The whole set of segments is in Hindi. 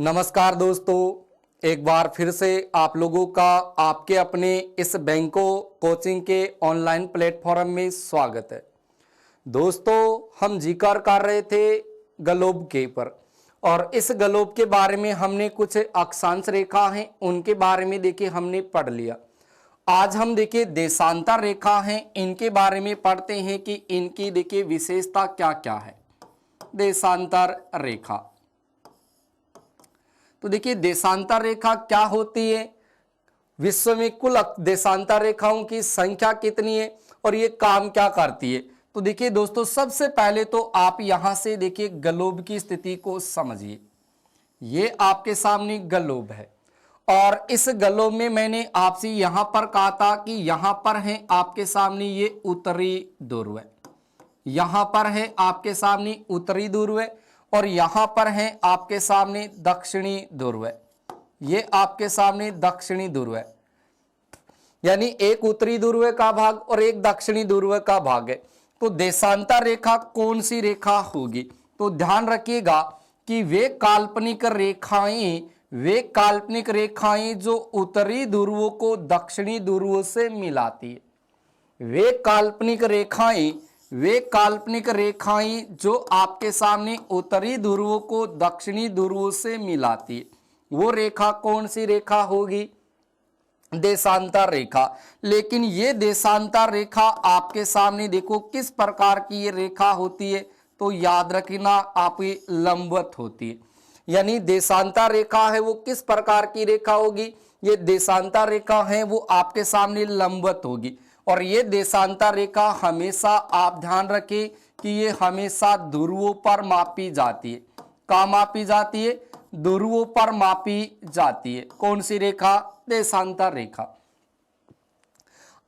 नमस्कार दोस्तों, एक बार फिर से आप लोगों का आपके अपने इस बैंको कोचिंग के ऑनलाइन प्लेटफॉर्म में स्वागत है। दोस्तों, हम जिक्र कर रहे थे ग्लोब के पर और इस ग्लोब के बारे में हमने कुछ अक्षांश रेखा हैं उनके बारे में देखिए हमने पढ़ लिया। आज हम देखिए देशांतर रेखा हैं इनके बारे में पढ़ते हैं कि इनकी देखिए विशेषता क्या क्या है। देशांतर रेखा, तो देखिए देशांतर रेखा क्या होती है, विश्व में कुल देशांतर रेखाओं की संख्या कितनी है और ये काम क्या करती है। तो देखिए दोस्तों, सबसे पहले तो आप यहां से देखिए ग्लोब की स्थिति को समझिए। ये आपके सामने ग्लोब है और इस ग्लोब में मैंने आपसे यहां पर कहा था कि यहां पर है आपके सामने ये उत्तरी ध्रुव है, यहां पर है आपके सामने उत्तरी ध्रुव है और यहां पर है आपके सामने दक्षिणी ध्रुव है। ये आपके सामने दक्षिणी ध्रुव है, यानी एक उत्तरी ध्रुव का भाग और एक दक्षिणी ध्रुव का भाग है। तो देशांतर रेखा कौन सी रेखा होगी, तो ध्यान रखिएगा कि वे काल्पनिक रेखाएं जो उत्तरी ध्रुवों को दक्षिणी ध्रुवों से मिलाती है। वे काल्पनिक रेखाएं जो आपके सामने उत्तरी ध्रुवों को दक्षिणी ध्रुवों से मिलाती है, वो रेखा कौन सी रेखा होगी, देशांतर रेखा। लेकिन ये देशांतर रेखा आपके सामने देखो किस प्रकार की ये रेखा होती है, तो याद रखना आपकी लंबवत होती है। यानी देशांतर रेखा है वो किस प्रकार की रेखा होगी, ये देशांतर रेखा है वो आपके सामने लंबवत होगी। और ये देशांतर रेखा हमेशा आप ध्यान रखें कि ये हमेशा ध्रुवों पर मापी जाती है। कहाँ मापी जाती है, ध्रुवों पर मापी जाती है। कौन सी रेखा, देशांतर रेखा।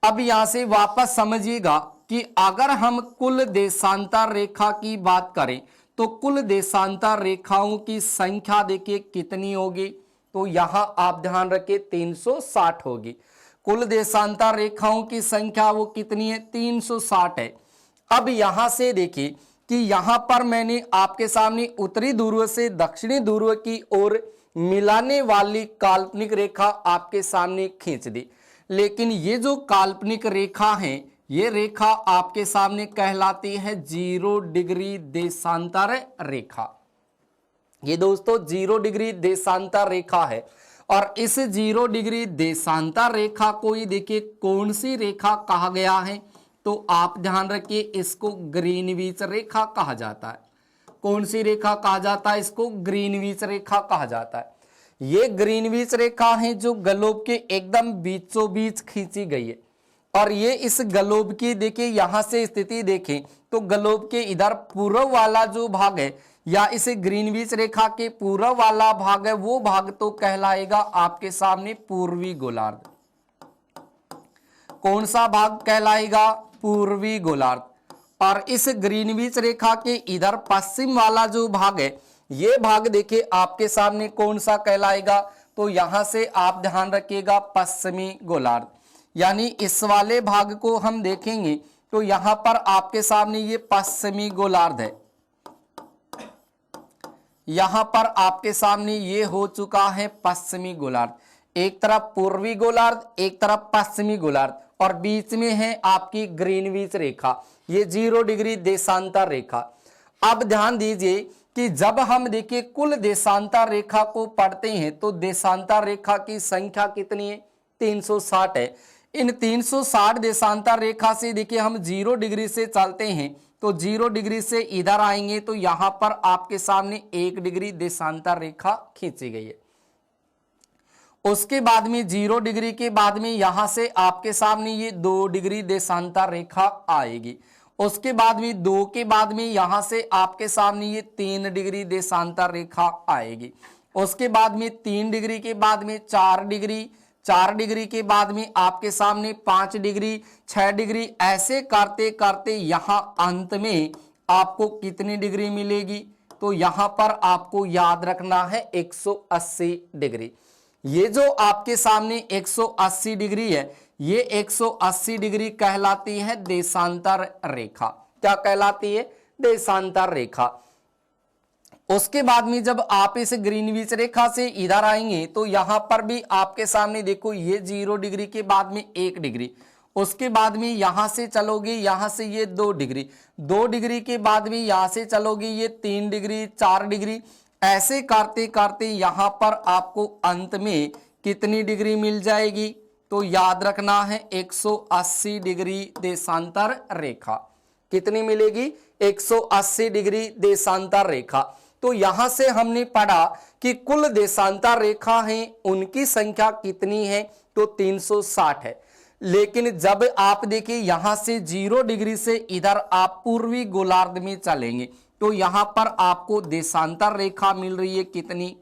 अब यहां से वापस समझिएगा कि अगर हम कुल देशांतर रेखा की बात करें तो कुल देशांतर रेखाओं की संख्या देखिए कितनी होगी, तो यहां आप ध्यान रखें 360 होगी। कुल देशांतर रेखाओं की संख्या वो कितनी है, 360 है। अब यहां से देखिए कि यहां पर मैंने आपके सामने उत्तरी ध्रुव से दक्षिणी ध्रुव की ओर मिलाने वाली काल्पनिक रेखा आपके सामने खींच दी। लेकिन ये जो काल्पनिक रेखा है ये रेखा आपके सामने कहलाती है 0 डिग्री देशांतर रेखा। ये दोस्तों 0 डिग्री देशांतर रेखा है और इस 0 डिग्री देशांतर रेखा को ही देखिए कौन सी रेखा कहा गया है, तो आप ध्यान रखिए इसको ग्रीनविच रेखा कहा जाता है। कौन सी रेखा कहा जाता है, इसको ग्रीनविच रेखा कहा जाता है। ये ग्रीनविच रेखा है जो ग्लोब के एकदम बीचों बीच खींची गई है और ये इस ग्लोब की देखिए यहां से स्थिति देखें तो ग्लोब के इधर पूर्व वाला जो भाग है या इस ग्रीनविच रेखा के पूर्व वाला भाग है वो भाग तो कहलाएगा आपके सामने पूर्वी गोलार्ध। कौन सा भाग कहलाएगा, पूर्वी गोलार्ध। और इस ग्रीनविच रेखा के इधर पश्चिम वाला जो भाग है ये भाग देखिए आपके सामने कौन सा कहलाएगा, तो यहां से आप ध्यान रखिएगा पश्चिमी गोलार्ध। यानी इस वाले भाग को हम देखेंगे तो यहां पर आपके सामने ये पश्चिमी गोलार्ध है। यहां पर आपके सामने ये हो चुका है पश्चिमी गोलार्ध। एक तरफ पूर्वी गोलार्ध, एक तरफ पश्चिमी गोलार्ध और बीच में है आपकी ग्रीनविच रेखा, ये 0 डिग्री देशांतर रेखा। अब ध्यान दीजिए कि जब हम देखिए कुल देशांतर रेखा को पढ़ते हैं तो देशांतर रेखा की संख्या कितनी है, 360 है। इन 360 देशांतर रेखा से देखिए हम 0 डिग्री से चलते हैं तो 0 डिग्री से इधर आएंगे तो यहां पर आपके सामने 1 डिग्री देशांतर रेखा खींची गई है। उसके बाद में 0 डिग्री के बाद में यहां से आपके सामने ये 2 डिग्री देशांतर रेखा आएगी। उसके बाद में 2 के बाद में यहां से आपके सामने ये 3 डिग्री देशांतर रेखा आएगी। उसके बाद में 3 डिग्री के बाद में 4 डिग्री, 4 डिग्री के बाद में आपके सामने 5 डिग्री, 6 डिग्री, ऐसे करते करते यहां अंत में आपको कितनी डिग्री मिलेगी, तो यहां पर आपको याद रखना है 180 डिग्री। ये जो आपके सामने 180 डिग्री है ये 180 डिग्री कहलाती है देशांतर रेखा। क्या कहलाती है, देशांतर रेखा। उसके बाद में जब आप इस ग्रीनविच रेखा से इधर आएंगे तो यहां पर भी आपके सामने देखो ये 0 डिग्री के बाद में 1 डिग्री, उसके बाद में यहां से चलोगे यहां से ये 2 डिग्री, 2 डिग्री के बाद में यहां से चलोगे ये 3 डिग्री, 4 डिग्री, ऐसे करते करते यहां पर आपको अंत में कितनी डिग्री मिल जाएगी? तो याद रखना है 180 डिग्री देशांतर रेखा। कितनी मिलेगी? 180 डिग्री देशांतर रेखा। तो यहां से हमने पढ़ा कि कुल देशांतर रेखा है उनकी संख्या कितनी है? तो 360 है। लेकिन जब आप देखिए यहां से 0 डिग्री से इधर आप पूर्वी गोलार्ध में चलेंगे तो यहां पर आपको देशांतर रेखा मिल रही है कितनी?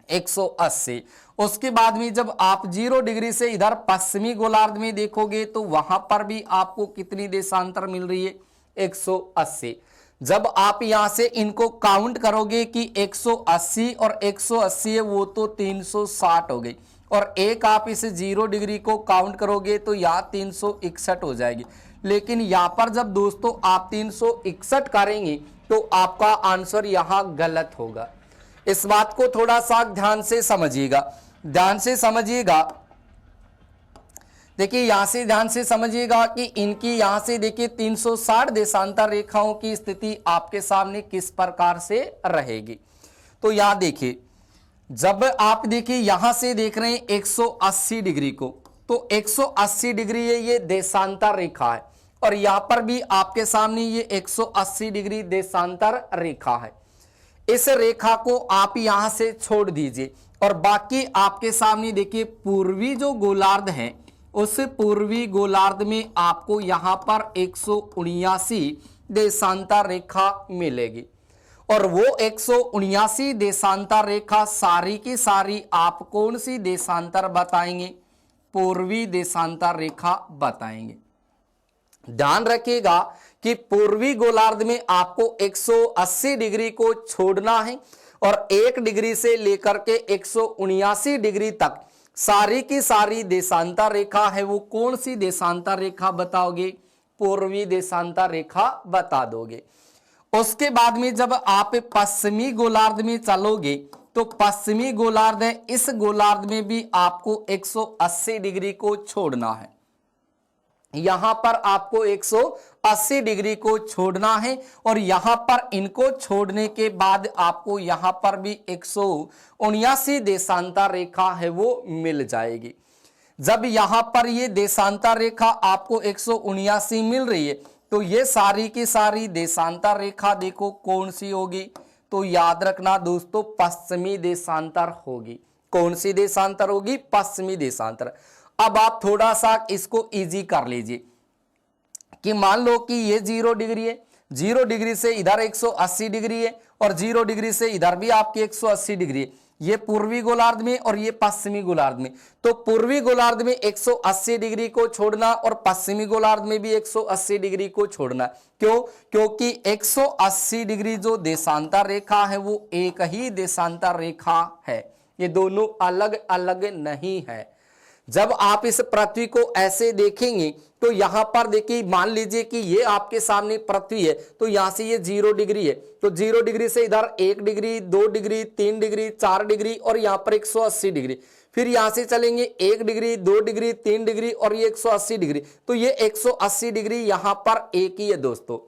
180। उसके बाद में जब आप 0 डिग्री से इधर पश्चिमी गोलार्ध में देखोगे तो वहां पर भी आपको कितनी देशांतर मिल रही है? 180। जब आप यहां से इनको काउंट करोगे कि 180 और 180 है वो तो 360 हो गई, और एक आप इस 0 डिग्री को काउंट करोगे तो यहां 361 हो जाएगी। लेकिन यहां पर जब दोस्तों आप 361 करेंगे तो आपका आंसर यहां गलत होगा। इस बात को थोड़ा सा ध्यान से समझिएगा, ध्यान से समझिएगा। देखिए यहां से ध्यान से समझिएगा कि इनकी यहां से देखिए 360 देशांतर रेखाओं की स्थिति आपके सामने किस प्रकार से रहेगी। तो यहां देखिए जब आप देखिए यहां से देख रहे हैं 180 डिग्री को, तो 180 डिग्री ये देशांतर रेखा है, और यहां पर भी आपके सामने ये 180 डिग्री देशांतर रेखा है। इस रेखा को आप यहां से छोड़ दीजिए और बाकी आपके सामने देखिए पूर्वी जो गोलार्ध है उस पूर्वी गोलार्ध में आपको यहां पर 179 देशांतर रेखा मिलेगी, और वो 179 देशांतर रेखा सारी की सारी आप कौन सी देशांतर बताएंगे? पूर्वी देशांतर रेखा बताएंगे। ध्यान रखिएगा कि पूर्वी गोलार्ध में आपको 180 डिग्री को छोड़ना है, और 1 डिग्री से लेकर के 179 डिग्री तक सारी की सारी देशांतर रेखा है वो कौन सी देशांतर रेखा बताओगे? पूर्वी देशांतर रेखा बता दोगे। उसके बाद में जब आप पश्चिमी गोलार्ध में चलोगे तो पश्चिमी गोलार्ध है, इस गोलार्ध में भी आपको 180 डिग्री को छोड़ना है। यहां पर आपको 180 डिग्री को छोड़ना है, और यहां पर इनको छोड़ने के बाद आपको यहां पर भी 179 देशांतर रेखा है वो मिल जाएगी। जब यहां पर ये देशांतर रेखा आपको 179 मिल रही है तो ये सारी की सारी देशांतर रेखा देखो कौन सी होगी? तो याद रखना दोस्तों पश्चिमी देशांतर होगी। कौन सी देशांतर होगी? पश्चिमी देशांतर। अब आप थोड़ा सा इसको इजी कर लीजिए कि मान लो कि ये 0 डिग्री है, 0 डिग्री से इधर 180 डिग्री है, और 0 डिग्री से इधर भी आपकी 180 डिग्री है। ये पूर्वी गोलार्ध में और ये पश्चिमी गोलार्ध में। तो पूर्वी गोलार्ध में 180 डिग्री को छोड़ना और पश्चिमी गोलार्ध में भी 180 डिग्री को छोड़ना। क्यों? क्योंकि 180 डिग्री जो देशांतर रेखा है वो एक ही देशांतर रेखा है, ये दोनों अलग अलग नहीं है। जब आप इस पृथ्वी को ऐसे देखेंगे तो यहां पर देखिए मान लीजिए कि ये आपके सामने पृथ्वी है, तो यहां से ये 0 डिग्री है, तो 0 डिग्री से इधर 1 डिग्री, 2 डिग्री, 3 डिग्री, 4 डिग्री, और यहां पर 180 डिग्री। फिर यहां से चलेंगे 1 डिग्री, 2 डिग्री, 3 डिग्री, और ये 180 डिग्री। तो ये 180 डिग्री यहां पर एक ही है दोस्तों।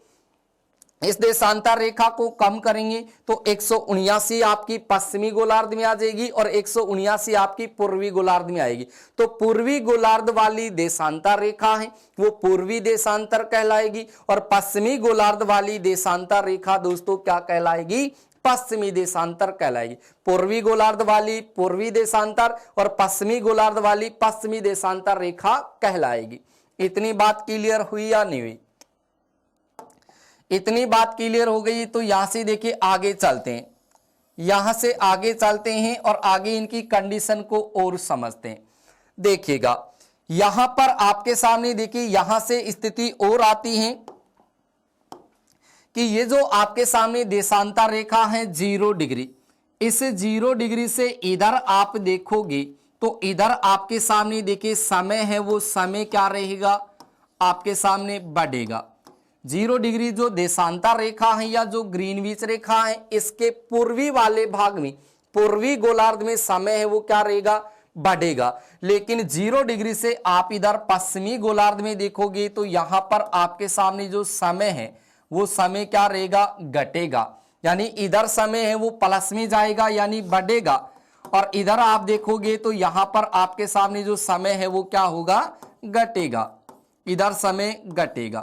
इस देशांतर रेखा को कम करेंगे तो 179 आपकी पश्चिमी गोलार्ध में आ जाएगी और 179 आपकी पूर्वी गोलार्ध में आएगी। तो पूर्वी गोलार्ध वाली देशांतर रेखा है वो पूर्वी देशांतर कहलाएगी, और पश्चिमी गोलार्ध वाली देशांतर रेखा दोस्तों क्या कहलाएगी? पश्चिमी देशांतर कहलाएगी। पूर्वी गोलार्ध वाली पूर्वी देशांतर और पश्चिमी गोलार्ध वाली पश्चिमी देशांतर रेखा कहलाएगी। इतनी बात क्लियर हुई या नहीं हुई? इतनी बात क्लियर हो गई तो यहां से देखिए आगे चलते हैं, यहां से आगे चलते हैं और आगे इनकी कंडीशन को और समझते हैं। देखिएगा यहां पर आपके सामने देखिए यहां से स्थिति और आती है कि ये जो आपके सामने देशांतर रेखा है 0 डिग्री, इस 0 डिग्री से इधर आप देखोगे तो इधर आपके सामने देखिए समय है वो समय क्या रहेगा? आपके सामने बढ़ेगा। 0 डिग्री जो देशांतर रेखा है या जो ग्रीनविच रेखा है, इसके पूर्वी वाले भाग में, पूर्वी गोलार्ध में समय है वो क्या रहेगा, बढ़ेगा। लेकिन 0 डिग्री से आप इधर पश्चिमी गोलार्ध में देखोगे तो यहां पर आपके सामने जो समय है वो समय क्या रहेगा, घटेगा। यानी इधर समय है वो प्लस में जाएगा यानी बढ़ेगा, और इधर आप देखोगे तो यहां पर आपके सामने जो समय है वो क्या होगा, घटेगा। इधर समय घटेगा।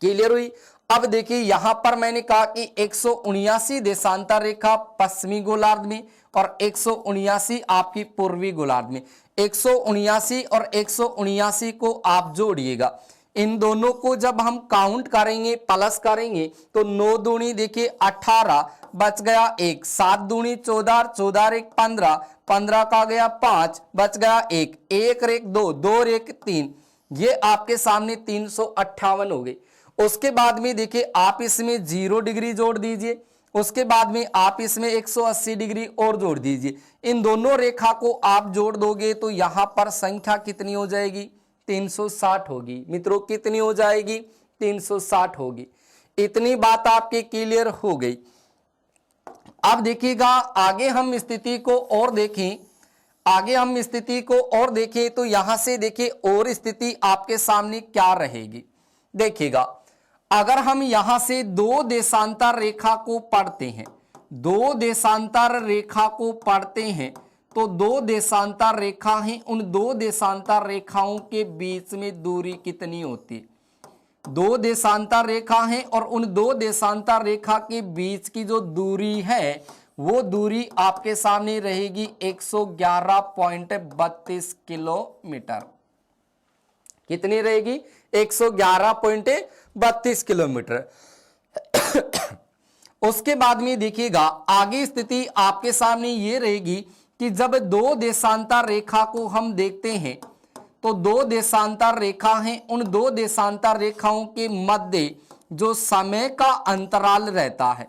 क्लियर हुई। अब देखिए यहां पर मैंने कहा कि 179 देशांतर रेखा पश्चिमी गोलार्ध में और 179 आपकी पूर्वी गोलार्ध में। 179 और 179 को आप जोड़िएगा। इन दोनों को जब हम काउंट करेंगे, प्लस करेंगे, तो 9 दूनी देखिए 18, बच गया 1, 7 दूनी 14, 14 एक 15, 15 का गया 5, बच गया 1, 1 एक 2, 2 एक 3, ये आपके सामने 358 हो गई। उसके बाद में देखिए आप इसमें 0 डिग्री जोड़ दीजिए, उसके बाद में आप इसमें 180 डिग्री और जोड़ दीजिए। इन दोनों रेखा को आप जोड़ दोगे तो यहां पर संख्या कितनी हो जाएगी, 360 होगी। मित्रों कितनी हो जाएगी, 360 होगी। इतनी बात आपके क्लियर हो गई। अब देखिएगा आगे हम स्थिति को और देखें, आगे हम स्थिति को और देखें तो यहां से देखिए और स्थिति आपके सामने क्या रहेगी। देखिएगा अगर हम यहां से 2 देशांतर रेखा को पढ़ते हैं, 2 देशांतर रेखा को पढ़ते हैं तो 2 देशांतर रेखा हैं, उन 2 देशांतर रेखाओं के बीच में दूरी कितनी होती है। 2 देशांतर रेखा हैं और उन 2 देशांतर रेखा के बीच की जो दूरी है वो दूरी आपके सामने रहेगी 111.32 किलोमीटर। कितनी रहेगी, 111.32 किलोमीटर। उसके बाद में देखिएगा आगे स्थिति आपके सामने ये रहेगी कि जब 2 देशांतर रेखा को हम देखते हैं तो 2 देशांतर रेखा हैं, उन 2 देशांतर रेखाओं के मध्य जो समय का अंतराल रहता है,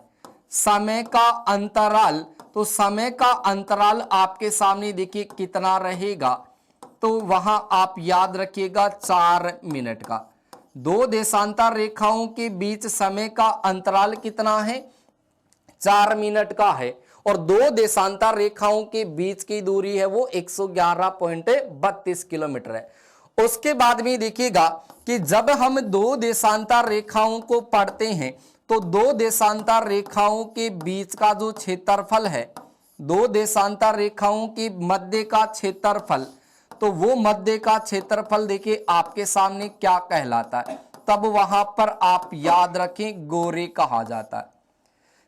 समय का अंतराल, तो समय का अंतराल आपके सामने देखिए कितना रहेगा, तो वहां आप याद रखिएगा 4 मिनट का। 2 देशांतर रेखाओं के बीच समय का अंतराल कितना है, 4 मिनट का है, और 2 देशांतर रेखाओं के बीच की दूरी है वो 111.32 किलोमीटर है। उसके बाद में देखिएगा कि जब हम 2 देशांतर रेखाओं को पढ़ते हैं तो 2 देशांतर रेखाओं के बीच का जो क्षेत्रफल है, 2 देशांतर रेखाओं के मध्य का क्षेत्रफल, तो वो मध्य का क्षेत्रफल देखिए आपके सामने क्या कहलाता है, तब वहां पर आप याद रखें गोरे कहा जाता है।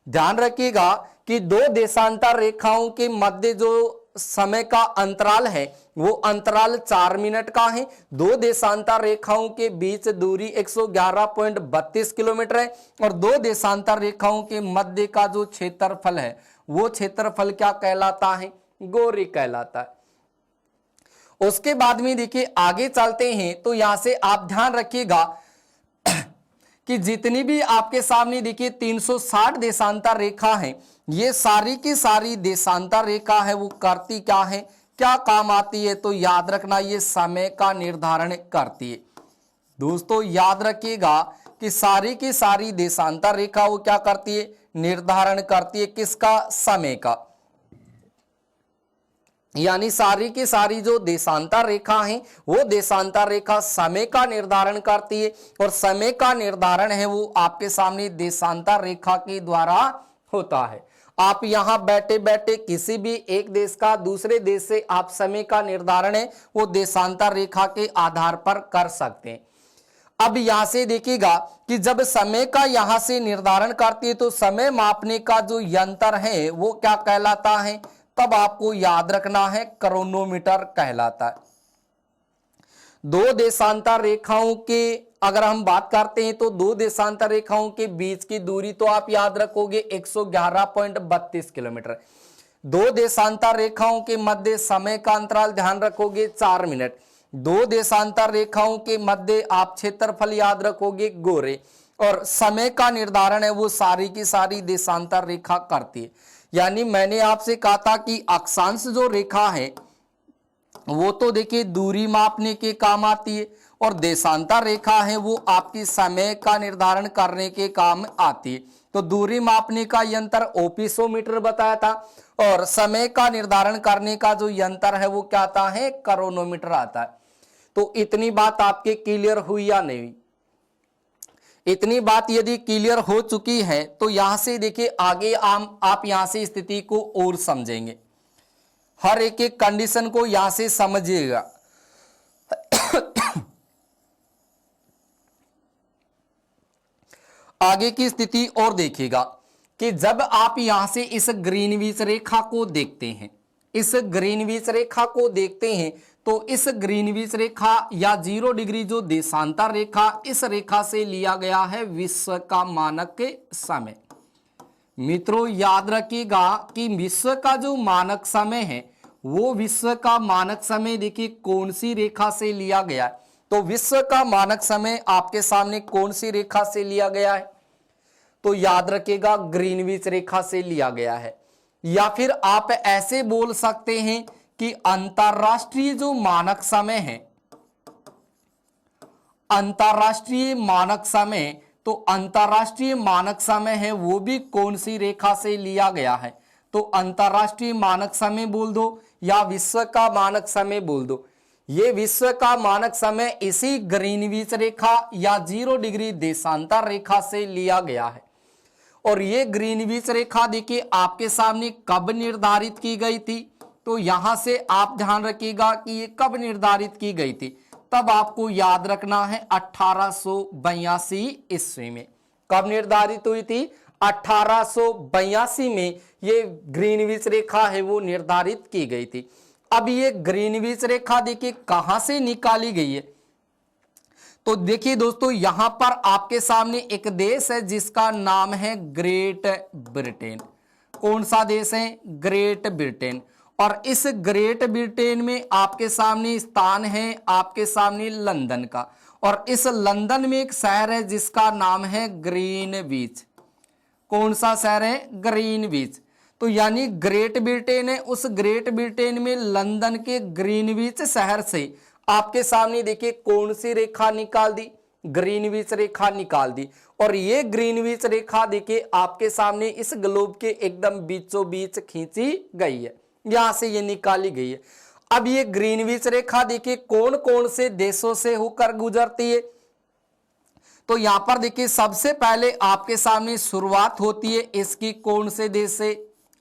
ध्यान रखिएगा कि 2 देशांतर रेखाओं के मध्य जो समय का अंतराल है वो अंतराल 4 मिनट का है। 2 देशांतर रेखाओं के बीच दूरी 111.32 किलोमीटर है और 2 देशांतर रेखाओं के मध्य का जो क्षेत्रफल है वो क्षेत्रफल क्या कहलाता है, गोरे कहलाता है। उसके बाद में देखिए आगे चलते हैं तो यहां से आप ध्यान रखिएगा कि जितनी भी आपके सामने देखिए 360 देशांतर रेखा है, ये सारी की सारी देशांतर रेखा है वो करती क्या है, क्या काम आती है, तो याद रखना ये समय का निर्धारण करती है। दोस्तों याद रखिएगा कि सारी की सारी देशांतर रेखा वो क्या करती है, निर्धारण करती है किसका, समय का। यानी सारी की सारी जो देशांतर रेखा है वो देशांतर रेखा समय का निर्धारण करती है, और समय का निर्धारण है वो आपके सामने देशांतर रेखा के द्वारा होता है। आप यहां बैठे बैठे किसी भी एक देश का दूसरे देश से आप समय का निर्धारण है वो देशांतर रेखा के आधार पर कर सकते हैं। अब यहां से देखिएगा कि जब समय का यहां से निर्धारण करती है तो समय मापने का जो यंत्र है वो क्या कहलाता है, तब आपको याद रखना है क्रोनोमीटर कहलाता है। 2 देशांतर रेखाओं के अगर हम बात करते हैं तो 2 देशांतर रेखाओं के बीच की दूरी तो आप याद रखोगे 111.32 किलोमीटर। 2 देशांतर रेखाओं के मध्य समय का अंतराल ध्यान रखोगे 4 मिनट। 2 देशांतर रेखाओं के मध्य आप क्षेत्रफल याद रखोगे गोरे, और समय का निर्धारण है वो सारी की सारी देशांतर रेखा करती है। यानी मैंने आपसे कहा था कि अक्षांश जो रेखा है वो तो देखिए दूरी मापने के काम आती है, और देशांतर रेखा है वो आपकी समय का निर्धारण करने के काम आती है। तो दूरी मापने का यंत्र ओपिसोमीटर बताया था, और समय का निर्धारण करने का जो यंत्र है वो क्या आता है, क्रोनोमीटर आता है। तो इतनी बात आपके क्लियर हुई या नहीं? इतनी बात यदि क्लियर हो चुकी है तो यहां से देखिए आगे आप यहां से स्थिति को और समझेंगे, हर एक एक कंडीशन को यहां से समझिएगा। आगे की स्थिति और देखिएगा कि जब आप यहां से इस ग्रीनविच रेखा को देखते हैं, इस ग्रीनविच रेखा को देखते हैं, तो इस ग्रीनविच रेखा या 0 डिग्री जो देशांतर रेखा, इस रेखा से लिया गया है विश्व का मानक समय। मित्रों याद रखिएगा कि विश्व का जो मानक समय है वो विश्व का मानक समय देखिए कौन सी रेखा से लिया गया है। तो विश्व का मानक समय आपके सामने कौन सी रेखा से लिया गया है? तो याद रखिएगा ग्रीनविच रेखा से लिया गया है। या फिर आप ऐसे बोल सकते हैं कि अंतरराष्ट्रीय जो मानक समय है, अंतरराष्ट्रीय मानक समय, तो अंतरराष्ट्रीय मानक समय है वो भी कौन सी रेखा से लिया गया है? तो अंतरराष्ट्रीय मानक समय बोल दो या विश्व का मानक समय बोल दो। ये विश्व का मानक समय इसी ग्रीनविच रेखा या 0 डिग्री देशांतर रेखा से लिया गया है। और ये ग्रीनविच रेखा देखिए आपके सामने कब निर्धारित की गई थी? तो यहां से आप ध्यान रखिएगा कि ये कब निर्धारित की गई थी, तब आपको याद रखना है 1882 ईस्वी में। कब निर्धारित हुई थी? 1882 में ये ग्रीनविच रेखा है वो निर्धारित की गई थी। अब ये ग्रीनविच रेखा देखिए कहां से निकाली गई है? तो देखिए दोस्तों यहां पर आपके सामने एक देश है जिसका नाम है ग्रेट ब्रिटेन। कौन सा देश है? Great Britain. और इस ग्रेट ब्रिटेन में आपके सामने स्थान है आपके सामने लंदन का, और इस लंदन में एक शहर है जिसका नाम है ग्रीनविच। कौन सा शहर है? ग्रीनविच। तो यानी ग्रेट ब्रिटेन है, उस ग्रेट ब्रिटेन में लंदन के ग्रीनविच शहर से आपके सामने देखिए कौन सी रेखा निकाल दी? ग्रीनविच रेखा निकाल दी। और ये ग्रीनविच रेखा देखिए आपके सामने इस ग्लोब के एकदम बीचों बीच खींची गई है, यहां से ये निकाली गई है। अब ये ग्रीनविच रेखा देखिए कौन कौन से देशों से होकर गुजरती है? तो यहां पर देखिए सबसे पहले आपके सामने शुरुआत होती है इसकी कौन से देश से?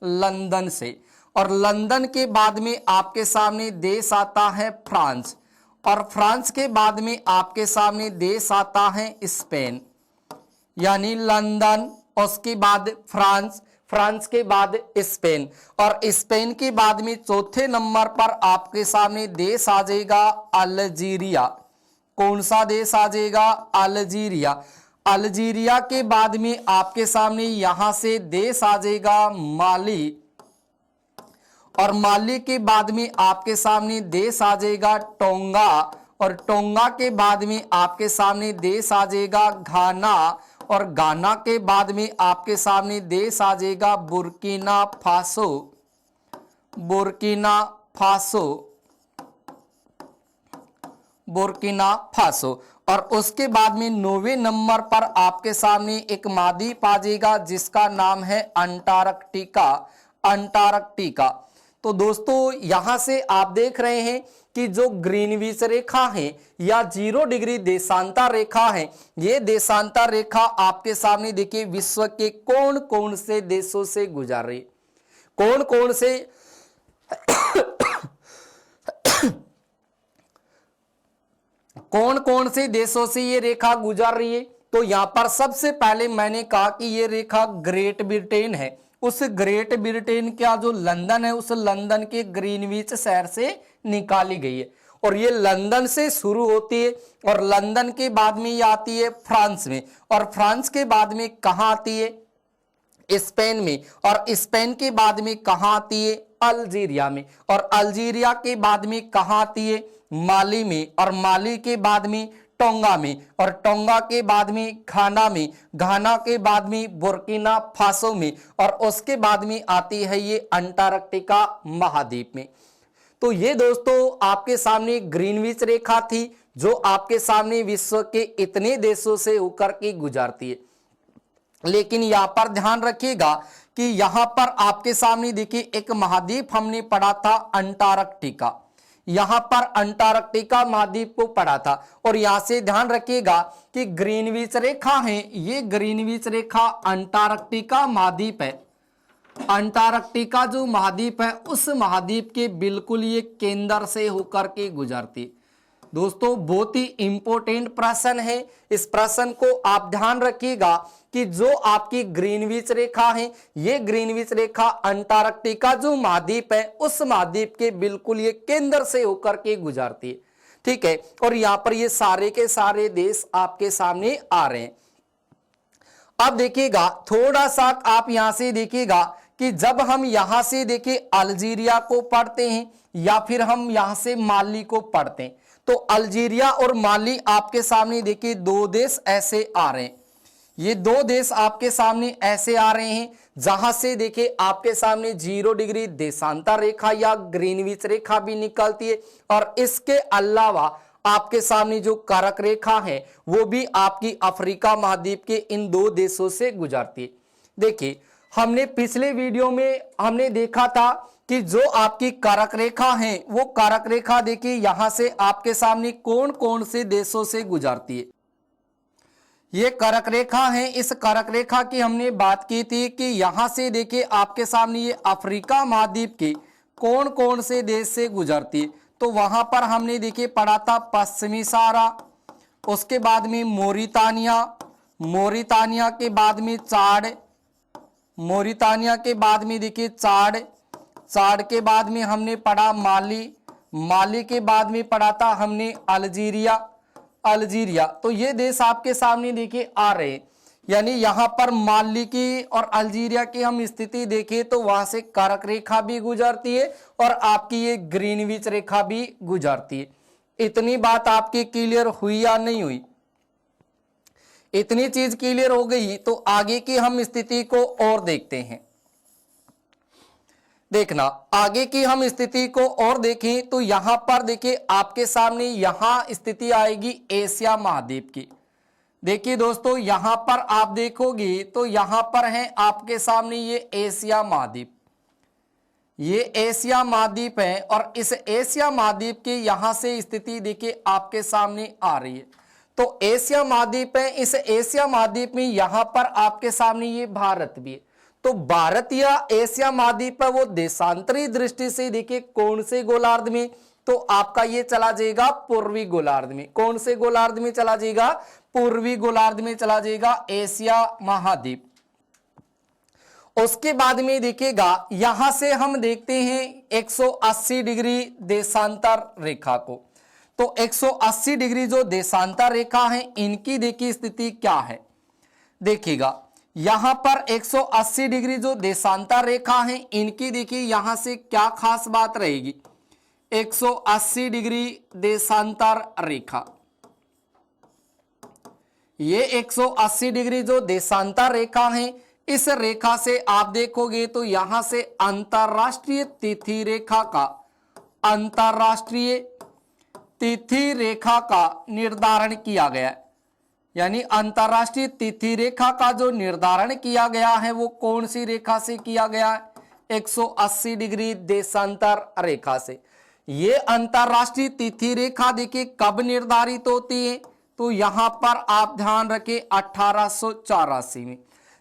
लंदन से। और लंदन के बाद में आपके सामने देश आता है फ्रांस, और फ्रांस के बाद में आपके सामने देश आता है स्पेन। यानी लंदन, उसके बाद फ्रांस, फ्रांस के बाद स्पेन, और स्पेन के बाद में चौथे नंबर पर आपके सामने देश आ जाएगा अल्जीरिया। कौन सा देश आ जाएगा? अल्जीरिया। अल्जीरिया के बाद में आपके सामने यहां से देश आ जाएगा माली, और माली के बाद में आपके सामने देश आ जाएगा टोंगा, और टोंगा के बाद में आपके सामने देश आ जाएगा घाना, और घाना के बाद में आपके सामने देश आ जाएगा Burkina Faso. Burkina Faso, Burkina Faso. और उसके बाद में 9वें नंबर पर आपके सामने एक महाद्वीप आ जाएगा जिसका नाम है अंटार्कटिका। अंटार्कटिका। तो दोस्तों यहां से आप देख रहे हैं कि जो ग्रीनविच रेखा है या 0 डिग्री देशांतर रेखा है, ये देशांतर रेखा आपके सामने देखिए विश्व के कौन कौन से देशों से गुजर रही, कौन कौन से कौन कौन से देशों से ये रेखा गुजर रही है। तो यहां पर सबसे पहले मैंने कहा कि ये रेखा ग्रेट ब्रिटेन है, उस ग्रेट ब्रिटेन का जो लंदन है उस लंदन के ग्रीनविच शहर से निकाली गई है। और ये लंदन से शुरू होती है और लंदन के बाद में ये आती है फ्रांस में, और फ्रांस के बाद में कहां आती है? स्पेन में, और स्पेन के बाद में कहां आती है? अल्जीरिया में, और अल्जीरिया के बाद में कहां आती है? माली में, और माली के बाद में टोंगा में, और टोंगा के बाद में घाना में, घाना के बाद में बुर्किना फासो में, और उसके बाद में आती है ये अंटार्कटिका महाद्वीप में। तो ये दोस्तों आपके सामने ग्रीनविच रेखा थी जो आपके सामने विश्व के इतने देशों से होकर के गुजरती है। लेकिन यहां पर ध्यान रखिएगा कि यहां पर आपके सामने देखिए एक महाद्वीप हमने पढ़ा था अंटार्कटिका, यहां पर अंटार्कटिका महाद्वीप को पढ़ा था। और यहां से ध्यान रखिएगा कि ग्रीनविच रेखा है, ये ग्रीनविच रेखा अंटार्कटिका महाद्वीप है, अंटार्कटिका जो महाद्वीप है उस महाद्वीप के बिल्कुल ये केंद्र से होकर के गुजरती। दोस्तों बहुत ही इंपॉर्टेंट प्रश्न है, इस प्रश्न को आप ध्यान रखिएगा कि जो आपकी ग्रीनविच रेखा है, ये ग्रीनविच रेखा अंटार्कटिका जो महाद्वीप है उस महाद्वीप के बिल्कुल ये केंद्र से होकर के गुजरती है। ठीक है, और यहां पर ये सारे के सारे देश आपके सामने आ रहे हैं। अब देखिएगा थोड़ा सा आप यहां से देखिएगा कि जब हम यहां से देखिए अल्जीरिया को पढ़ते हैं या फिर हम यहां से माली को पढ़ते हैं, तो अल्जीरिया और माली आपके सामने देखिए दो देश ऐसे आ रहे हैं, ये दो देश आपके सामने ऐसे आ रहे हैं जहां से देखिए आपके सामने 0 डिग्री देशांतर रेखा या ग्रीनविच रेखा भी निकलती है। और इसके अलावा आपके सामने जो कारक रेखा है वो भी आपकी अफ्रीका महाद्वीप के इन दो देशों से गुजरती है। देखिए हमने पिछले वीडियो में हमने देखा था कि जो आपकी कारक रेखा है वो कारक रेखा देखिए यहां से आपके सामने कौन कौन से देशों से गुजरती है। ये कारक रेखा है, इस कारक रेखा की हमने बात की थी कि यहां से देखिए आपके सामने ये अफ्रीका महाद्वीप के कौन कौन से देश से गुजरती है। तो वहां पर हमने देखिए पढ़ा था पश्चिमी सहारा, उसके बाद में मोरितानिया, मोरितानिया के बाद में चाड, मोरितानिया के बाद में देखिए चाड, चाड के बाद में हमने पढ़ा माली, माली के बाद में पढ़ा था हमने अल्जीरिया, अल्जीरिया। तो ये देश आपके सामने देखिए आ रहे हैं, यानी यहां पर माली की और अल्जीरिया की हम स्थिति देखें तो वहां से कारक रेखा भी गुजरती है और आपकी ये ग्रीनविच रेखा भी गुजरती है। इतनी बात आपकी क्लियर हुई या नहीं हुई? इतनी चीज क्लियर हो गई तो आगे की हम स्थिति को और देखते हैं। देखना आगे की हम स्थिति को और देखें तो यहां पर देखिए आपके सामने यहां स्थिति आएगी एशिया महाद्वीप की। देखिए दोस्तों यहां पर आप देखोगे तो यहां पर है आपके सामने ये एशिया महाद्वीप, ये एशिया महाद्वीप है और इस एशिया महाद्वीप की यहां से स्थिति देखिए आपके सामने आ रही है। तो एशिया महाद्वीप है, इस एशिया महाद्वीप में यहां पर आपके सामने ये भारत भी है। तो भारत या एशिया महाद्वीप है वो देशांतरी दृष्टि से देखिए कौन से गोलार्ध में, तो आपका ये चला जाएगा पूर्वी गोलार्ध में। कौन से गोलार्ध में चला जाएगा? पूर्वी गोलार्ध में चला जाएगा एशिया महाद्वीप। उसके बाद में देखिएगा यहां से हम देखते हैं 180 डिग्री देशांतर रेखा को। तो 180 डिग्री जो देशांतर रेखा है इनकी देखिए स्थिति क्या है। देखिएगा यहां पर 180 डिग्री जो देशांतर रेखा है इनकी देखिए यहां से क्या खास बात रहेगी। 180 डिग्री देशांतर रेखा, ये 180 डिग्री जो देशांतर रेखा है इस रेखा से आप देखोगे तो यहां से अंतरराष्ट्रीय तिथि रेखा का, अंतरराष्ट्रीय तिथि रेखा का निर्धारण किया गया है। यानी अंतरराष्ट्रीय तिथि रेखा का जो निर्धारण किया गया है वो कौन सी रेखा से किया गया है? 180 डिग्री देशांतर रेखा से। ये अंतरराष्ट्रीय तिथि रेखा देखिए कब निर्धारित होती है? तो यहां पर आप ध्यान रखें 1884 में।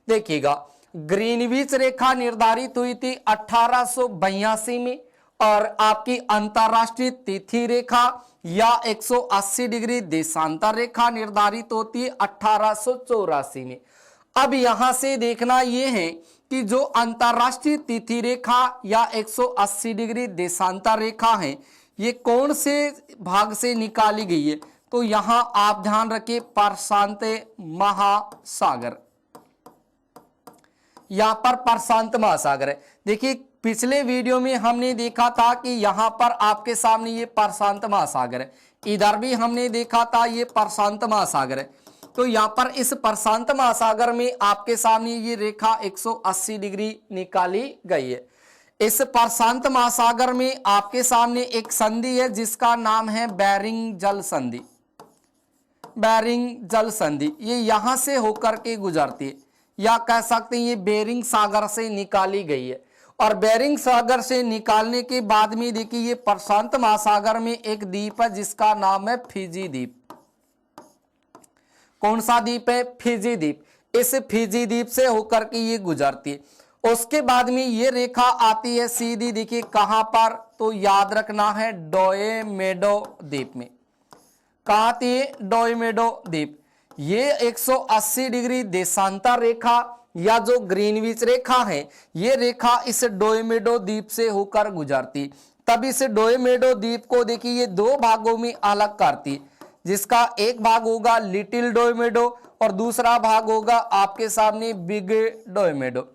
देखिएगा ग्रीनविच रेखा निर्धारित हुई थी 1882 में और आपकी अंतरराष्ट्रीय तिथि रेखा या 180 डिग्री देशांतर रेखा निर्धारित होती है 1884 में। अब यहां से देखना यह है कि जो अंतरराष्ट्रीय तिथि रेखा या 180 डिग्री देशांतर रेखा है ये कौन से भाग से निकाली गई है? तो यहां आप ध्यान रखें प्रशांत महासागर, यहां पर प्रशांत महासागर है। देखिए पिछले वीडियो में हमने देखा था कि यहां पर आपके सामने ये प्रशांत महासागर है, इधर भी हमने देखा था ये प्रशांत महासागर है। तो यहां पर इस प्रशांत महासागर में आपके सामने ये रेखा 180 डिग्री निकाली गई है। इस प्रशांत महासागर में आपके सामने एक संधि है जिसका नाम है बेरिंग जल संधि। बेरिंग जल संधि, ये यहां से होकर के गुजरती है, या कह सकते हैं ये बेरिंग सागर से निकाली गई है। और बेरिंग सागर से निकालने के बाद में देखिए ये प्रशांत महासागर में एक द्वीप है जिसका नाम है फिजी द्वीप। कौन सा द्वीप है? फिजी द्वीप। इस फिजी द्वीप से होकर के ये गुजरती है। उसके बाद में ये रेखा आती है सीधी, देखिए कहां पर, तो याद रखना है डोएमेडो द्वीप में। कहां आती है? डोएमेडो द्वीप। ये 180 डिग्री देशांतर रेखा या जो ग्रीनविच रेखा है, ये रेखा इस डोएमेडो द्वीप से होकर गुजरती। तब इस डोएमेडो द्वीप को देखिए ये दो भागों में अलग करती, जिसका एक भाग होगा लिटिल डोएमेडो और दूसरा भाग होगा आपके सामने बिग डोएमेडो।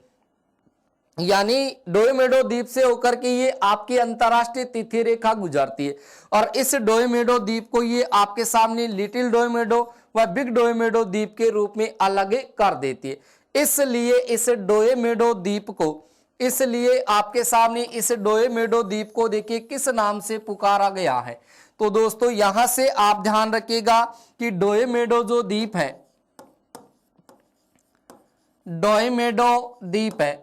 यानी डोएमेडो द्वीप से होकर के ये आपकी अंतरराष्ट्रीय तिथि रेखा गुजरती है और इस डोएमेडो द्वीप को ये आपके सामने लिटिल डोएमेडो व बिग डोएमेडो द्वीप के रूप में अलग कर देती है। इसलिए इस डोएमेडो द्वीप को, इसलिए आपके सामने इस डोएमेडो द्वीप को देखिए किस नाम से पुकारा गया है। तो दोस्तों यहां से आप ध्यान रखिएगा कि डोएमेडो जो द्वीप है, डोएमेडो द्वीप है,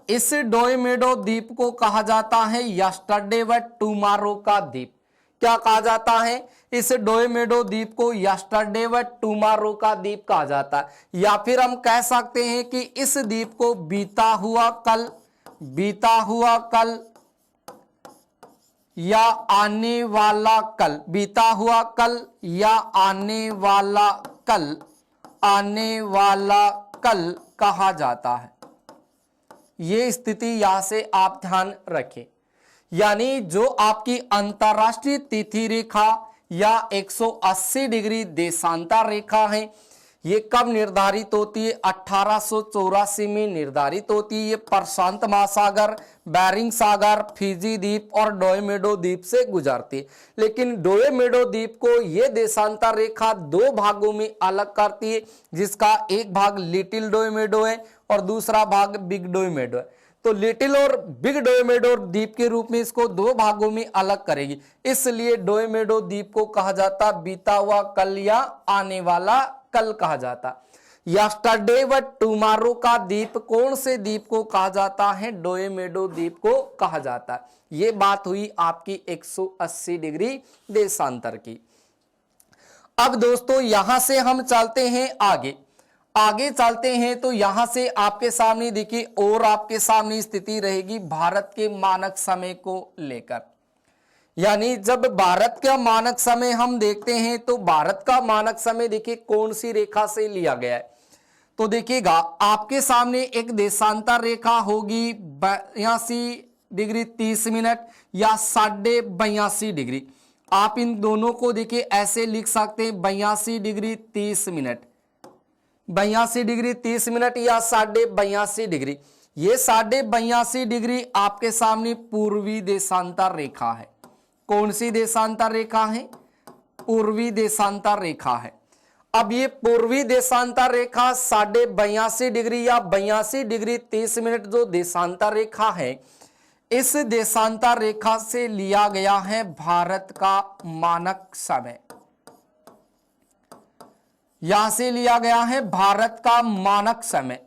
इस डोएमेडो द्वीप को कहा जाता है यस्टरडे व टुमारो का द्वीप। क्या कहा जाता है? इस डोएमेडो द्वीप को यस्टरडे व टुमारो का द्वीप कहा जाता है। या फिर हम कह सकते हैं कि इस द्वीप को बीता हुआ कल, बीता हुआ कल या आने वाला कल, बीता हुआ कल या आने वाला कल, आने वाला कल कहा जाता है। ये स्थिति यहां से आप ध्यान रखें। यानी जो आपकी अंतरराष्ट्रीय तिथि रेखा या 180 डिग्री देशांतर रेखा है, ये कब निर्धारित होती है? 1884 में निर्धारित होती है। ये प्रशांत महासागर, बेरिंग सागर, फिजी द्वीप और डोएमेडो द्वीप से गुजरती है। लेकिन डोएमेडो द्वीप को ये देशांतर रेखा दो भागों में अलग करती है, जिसका एक भाग लिटिल डोएमेडो है और दूसरा भाग बिग डोएमेडो है। तो लिटिल और बिग डोएमेडो द्वीप के रूप में इसको दो भागों में अलग करेगी। इसलिए डोएमेडो द्वीप को कहा जाता बीता हुआ कल या आने वाला कल कहा जाता। यस्टरडे व टुमारो का द्वीप कौन से द्वीप को कहा जाता है? डोएमेडो द्वीप को कहा जाता है। ये बात हुई आपकी 180 डिग्री देशांतर की। अब दोस्तों यहां से हम चलते हैं आगे, आगे चलते हैं तो यहां से आपके सामने देखिए और आपके सामने स्थिति रहेगी भारत के मानक समय को लेकर। यानी जब भारत का मानक समय हम देखते हैं तो भारत का मानक समय देखिए कौन सी रेखा से लिया गया है। तो देखिएगा आपके सामने एक देशांतर रेखा होगी 82 डिग्री 30 मिनट या 82.5 डिग्री। आप इन दोनों को देखिए ऐसे लिख सकते हैं 82 डिग्री 30 मिनट, 82 डिग्री 30 मिनट या 82.5 डिग्री। ये 82.5 डिग्री आपके सामने पूर्वी देशांतर रेखा है। कौन सी देशांतर रेखा है? पूर्वी देशांतर रेखा है। अब ये पूर्वी देशांतर रेखा 82.5 डिग्री या 82 डिग्री 30 मिनट जो देशांतर रेखा है, इस देशांतर रेखा से लिया गया है भारत का मानक समय। यहां से लिया गया है भारत का मानक समय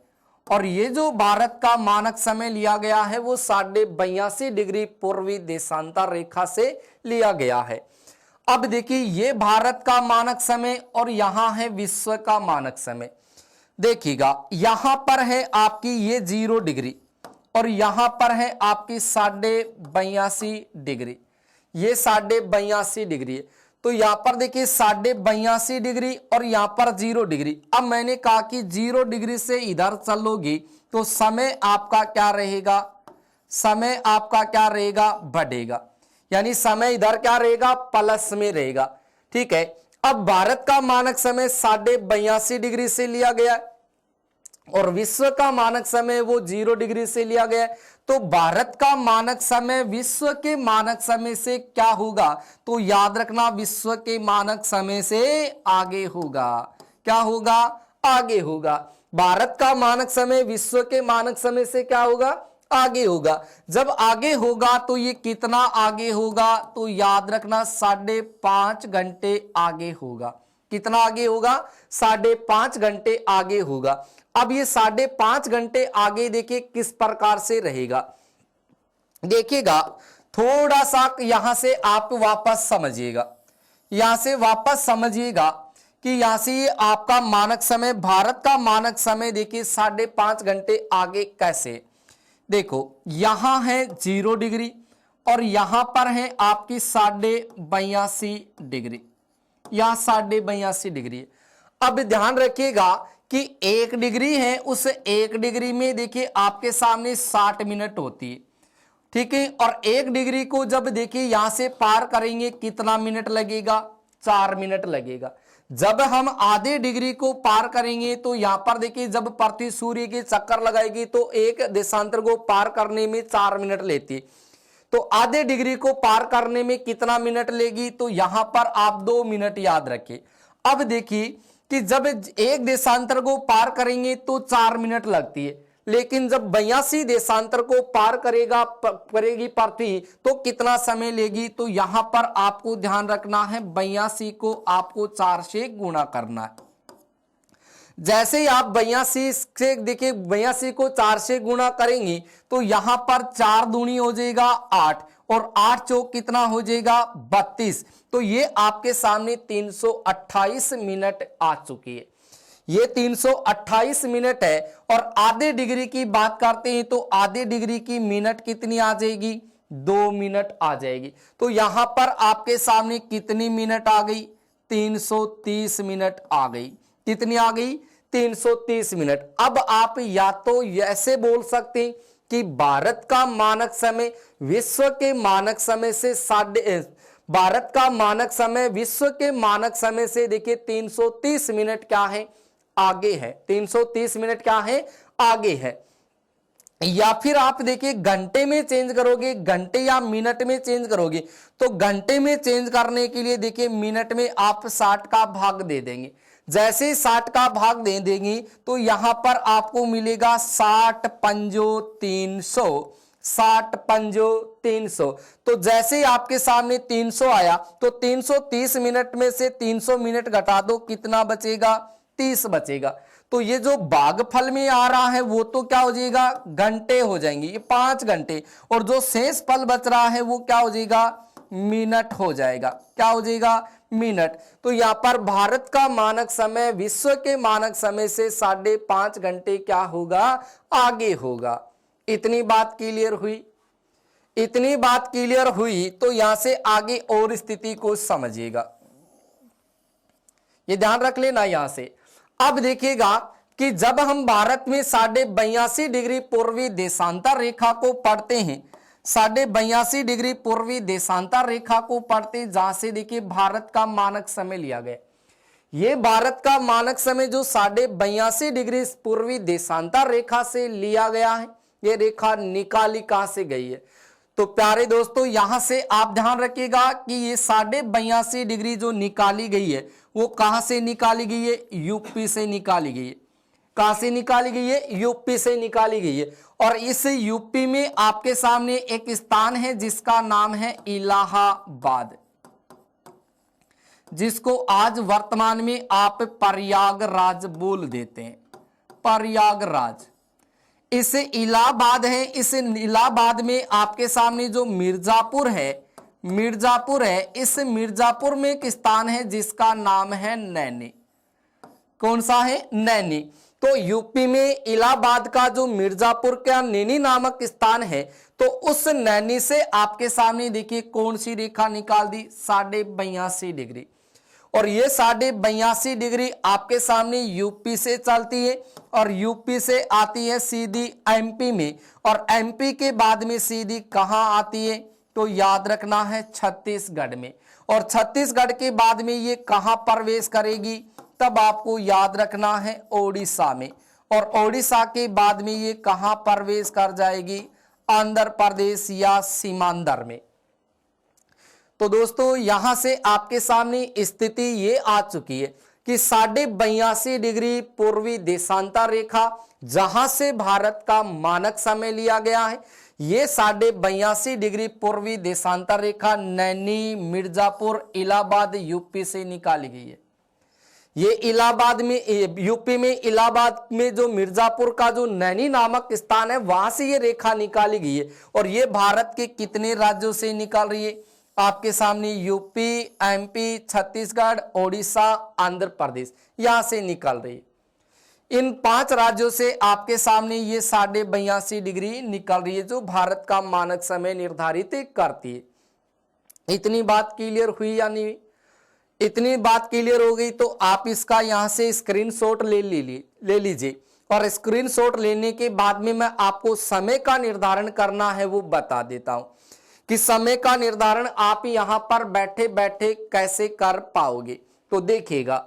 और ये जो भारत का मानक समय लिया गया है वो 82.5 डिग्री पूर्वी देशांतर रेखा से लिया गया है। अब देखिए ये भारत का मानक समय और यहां है विश्व का मानक समय। देखिएगा यहां पर है आपकी ये 0 डिग्री और यहां पर है आपकी 82.5 डिग्री, ये 82.5 डिग्री है। तो यहां पर देखिए 82.5 डिग्री और यहां पर 0 डिग्री। अब मैंने कहा कि 0 डिग्री से इधर चलोगी तो समय आपका क्या रहेगा? समय आपका क्या रहेगा? बढ़ेगा। यानी समय इधर क्या रहेगा? प्लस में रहेगा। ठीक है। अब भारत का मानक समय 82.5 डिग्री से लिया गया है और विश्व का मानक समय वो 0 डिग्री से लिया गया है। तो भारत का मानक समय विश्व के मानक समय से क्या होगा? तो याद रखना विश्व के मानक समय से आगे होगा। क्या होगा? आगे होगा। भारत का मानक समय विश्व के मानक समय से क्या होगा? आगे होगा। जब आगे होगा तो ये कितना आगे होगा? तो याद रखना 5.5 घंटे आगे होगा। कितना आगे होगा, 5.5 घंटे आगे होगा। अब ये 5.5 घंटे आगे देखिए किस प्रकार से रहेगा, देखिएगा थोड़ा सा यहां से आप वापस समझिएगा, यहां से वापस समझिएगा कि यहां से ये आपका मानक समय, भारत का मानक समय देखिए 5.5 घंटे आगे कैसे, देखो यहां है 0 डिग्री और यहां पर है आपकी 82.5 डिग्री, यहां 82.5 डिग्री। अब ध्यान रखिएगा कि 1 डिग्री है, उस 1 डिग्री में देखिए आपके सामने 60 मिनट होती है, ठीक है। और 1 डिग्री को जब देखिए यहां से पार करेंगे कितना मिनट लगेगा, 4 मिनट लगेगा। जब हम आधे डिग्री को पार करेंगे तो यहां पर देखिए जब पृथ्वी सूर्य के चक्कर लगाएगी तो एक देशांतर को पार करने में 4 मिनट लेती है, तो आधे डिग्री को पार करने में कितना मिनट लेगी, तो यहां पर आप 2 मिनट याद रखें। अब देखिए कि जब एक देशांतर को पार करेंगे तो 4 मिनट लगती है, लेकिन जब 82 देशांतर को पार करेगी पृथ्वी तो कितना समय लेगी, तो यहां पर आपको ध्यान रखना है 82 को आपको 4 से गुणा करना है। जैसे ही आप 82 से देखिए 82 को 4 से गुणा करेंगे तो यहां पर 4 दूनी हो जाएगा 8 और 8 चौक कितना हो जाएगा 32, तो ये आपके सामने 328 मिनट आ चुकी है, ये 328 मिनट है। और आधे डिग्री की बात करते हैं तो आधे डिग्री की मिनट कितनी आ जाएगी, 2 मिनट आ जाएगी। तो यहां पर आपके सामने कितनी मिनट आ गई, 330 मिनट आ गई, कितनी आ गई, 330 मिनट। अब आप या तो ऐसे बोल सकते हैं कि भारत का मानक समय विश्व के मानक समय से भारत का मानक समय विश्व के मानक समय से देखिए 330 मिनट क्या है, आगे है, 330 मिनट क्या है, आगे है। या फिर आप देखिए घंटे में चेंज करोगे, घंटे या मिनट में चेंज करोगे, तो घंटे में चेंज करने के लिए देखिए मिनट में आप 60 का भाग दे देंगे। जैसे ही 60 का भाग दे देंगे तो यहां पर आपको मिलेगा 60 पंजो 300, 60 पंजो 300। तो जैसे ही आपके सामने 300 आया तो 330 मिनट में से 300 मिनट घटा दो, कितना बचेगा, 30 बचेगा। तो ये जो भागफल में आ रहा है वो तो क्या हो जाएगा, घंटे हो जाएंगे, ये 5 घंटे, और जो शेष फल बच रहा है वो क्या हो जाएगा, मिनट हो जाएगा, क्या हो जाएगा, मिनट। तो यहां पर भारत का मानक समय विश्व के मानक समय से 5.5 घंटे क्या होगा, आगे होगा। इतनी बात क्लियर हुई, इतनी बात क्लियर हुई। तो यहां से आगे और स्थिति को समझिएगा, ये ध्यान रख लेना यहां से। अब देखिएगा कि जब हम भारत में 82.5 डिग्री पूर्वी देशांतर रेखा को पढ़ते हैं, 82.5 डिग्री पूर्वी देशांतर रेखा को पढ़ते, जहां से देखिए भारत का मानक समय लिया गया, ये भारत का मानक समय जो 82.5 डिग्री पूर्वी देशांतर रेखा से लिया गया है, ये रेखा निकाली कहां से गई है, तो प्यारे दोस्तों यहां से आप ध्यान रखिएगा कि ये 82.5 डिग्री जो निकाली गई है वो कहां से निकाली गई है, यूपी से निकाली गई है। कहां से निकाली गई है, यूपी से निकाली गई है। और इस यूपी में आपके सामने एक स्थान है जिसका नाम है इलाहाबाद, जिसको आज वर्तमान में आप प्रयागराज बोल देते हैं, प्रयागराज। इस इलाहाबाद है, इस इलाहाबाद में आपके सामने जो मिर्जापुर है, मिर्जापुर है, इस मिर्जापुर में एक स्थान है जिसका नाम है नैनी। कौन सा है, नैनी। तो यूपी में इलाहाबाद का जो मिर्जापुर का नैनी नामक स्थान है, तो उस नैनी से आपके सामने देखिए कौन सी रेखा निकाल दी, 82.5 डिग्री। और ये 82.5 डिग्री आपके सामने यूपी से चलती है और यूपी से आती है सीधी एमपी में, और एमपी के बाद में सीधी कहां आती है, तो याद रखना है छत्तीसगढ़ में, और छत्तीसगढ़ के बाद में ये कहां प्रवेश करेगी, तब आपको याद रखना है ओडिशा में, और ओडिशा के बाद में ये कहां प्रवेश कर जाएगी, आंध्र प्रदेश या सीमांध्र में। तो दोस्तों यहां से आपके सामने स्थिति ये आ चुकी है कि 82.5 डिग्री पूर्वी देशांतर रेखा जहां से भारत का मानक समय लिया गया है, ये 82.5 डिग्री पूर्वी देशांतर रेखा नैनी, मिर्जापुर, इलाहाबाद, यूपी से निकाली गई है। ये इलाहाबाद में, यूपी में इलाहाबाद में जो मिर्जापुर का जो नैनी नामक स्थान है वहां से ये रेखा निकाली गई है। और ये भारत के कितने राज्यों से निकाल रही है? आपके सामने यूपी, एमपी, छत्तीसगढ़, ओडिशा, आंध्र प्रदेश, यहां से निकाल रही है। इन 5 राज्यों से आपके सामने ये 82.5 डिग्री निकल रही है, जो भारत का मानक समय निर्धारित करती है। इतनी बात क्लियर हुई या नहीं? इतनी बात क्लियर हो गई तो आप इसका यहां से स्क्रीनशॉट ले लीजिए। और स्क्रीनशॉट लेने के बाद में मैं आपको समय का निर्धारण करना है वो बता देता हूं कि समय का निर्धारण आप यहां पर बैठे बैठे कैसे कर पाओगे। तो देखिएगा,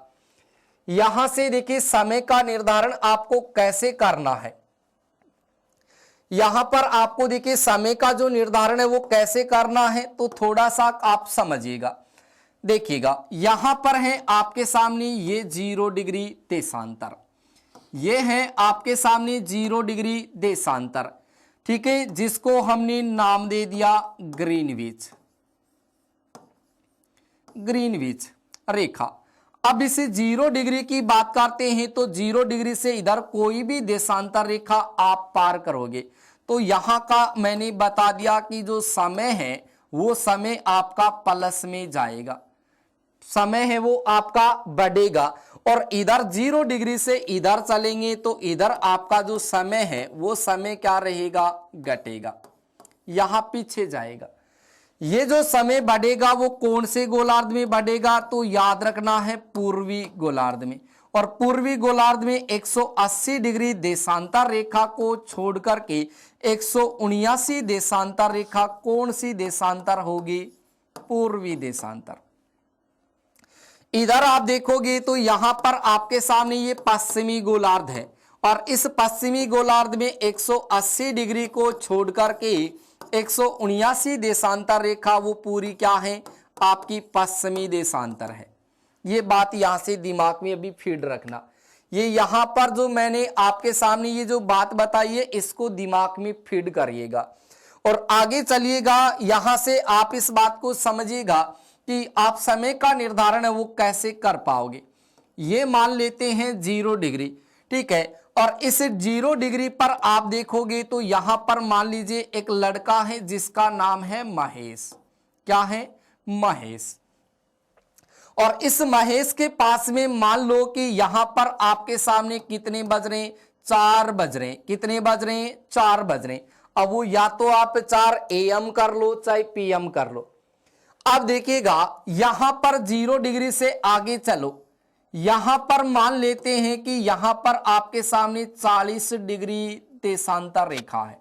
यहां से देखिए समय का निर्धारण आपको कैसे करना है। यहां पर आपको देखिए समय का जो निर्धारण है वो कैसे करना है, तो थोड़ा सा आप समझिएगा। देखिएगा, यहां पर है आपके सामने ये 0 डिग्री देशांतर, ये है आपके सामने 0 डिग्री देशांतर, ठीक है, जिसको हमने नाम दे दिया ग्रीनविच रेखा। अब इसे 0 डिग्री की बात करते हैं तो 0 डिग्री से इधर कोई भी देशांतर रेखा आप पार करोगे तो यहां का मैंने बता दिया कि जो समय है वो समय आपका प्लस में जाएगा, समय है वो आपका बढ़ेगा। और इधर 0 डिग्री से इधर चलेंगे तो इधर आपका जो समय है वो समय क्या रहेगा? घटेगा, यहां पीछे जाएगा। ये जो समय बढ़ेगा वो कौन से गोलार्ध में बढ़ेगा? तो याद रखना है पूर्वी गोलार्ध में। और पूर्वी गोलार्ध में 180 डिग्री देशांतर रेखा को छोड़ करके 179 देशांतर रेखा कौन सी देशांतर होगी? पूर्वी देशांतर। इधर आप देखोगे तो यहां पर आपके सामने ये पश्चिमी गोलार्ध है और इस पश्चिमी गोलार्ध में 180 डिग्री को छोड़ करके 179 देशांतर रेखा वो पूरी क्या है? आपकी पश्चिमी देशांतर है। ये बात यहां से दिमाग में अभी फीड रखना। ये यहां पर जो मैंने आपके सामने ये जो बात बताई है इसको दिमाग में फीड करिएगा और आगे चलिएगा। यहां से आप इस बात को समझिएगा कि आप समय का निर्धारण है वो कैसे कर पाओगे। ये मान लेते हैं 0 डिग्री, ठीक है, और इस 0 डिग्री पर आप देखोगे तो यहां पर मान लीजिए एक लड़का है जिसका नाम है महेश। क्या है? महेश। और इस महेश के पास में मान लो कि यहां पर आपके सामने कितने बज रहे? 4 बज रहे। कितने बज रहे? 4 बज रहे। अब वो या तो आप 4 AM कर लो चाहे PM कर लो। अब देखिएगा यहां पर 0 डिग्री से आगे चलो, यहां पर मान लेते हैं कि यहां पर आपके सामने 40 डिग्री देशांतर रेखा है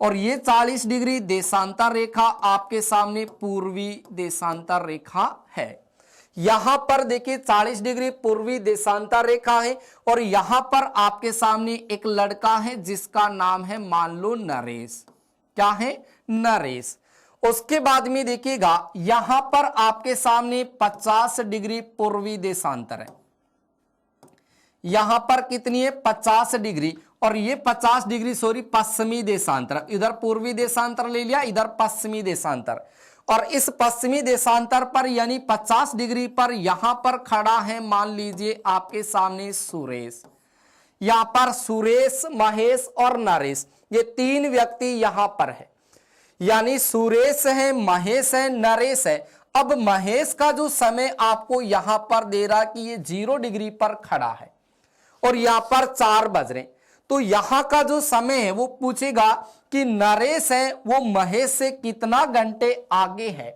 और ये 40 डिग्री देशांतर रेखा आपके सामने पूर्वी देशांतर रेखा है। यहां पर देखिए 40 डिग्री पूर्वी देशांतर रेखा है और यहां पर आपके सामने एक लड़का है जिसका नाम है मान लो नरेश। क्या है? नरेश। उसके बाद में देखिएगा यहां पर आपके सामने 50 डिग्री पूर्वी देशांतर है। यहां पर कितनी है? 50 डिग्री और ये 50 डिग्री पश्चिमी देशांतर। इधर पूर्वी देशांतर ले लिया, इधर पश्चिमी देशांतर। और इस पश्चिमी देशांतर पर यानी 50 डिग्री पर यहां पर खड़ा है मान लीजिए आपके सामने सुरेश। यहां पर सुरेश, महेश और नरेश, ये 3 व्यक्ति यहां पर है, यानी सुरेश है, महेश है, नरेश है। अब महेश का जो समय आपको यहां पर दे रहा कि ये 0 डिग्री पर खड़ा है और यहां पर 4 बज रहे, तो यहां का जो समय है वो पूछेगा कि नरेश है वो महेश से कितना घंटे आगे है,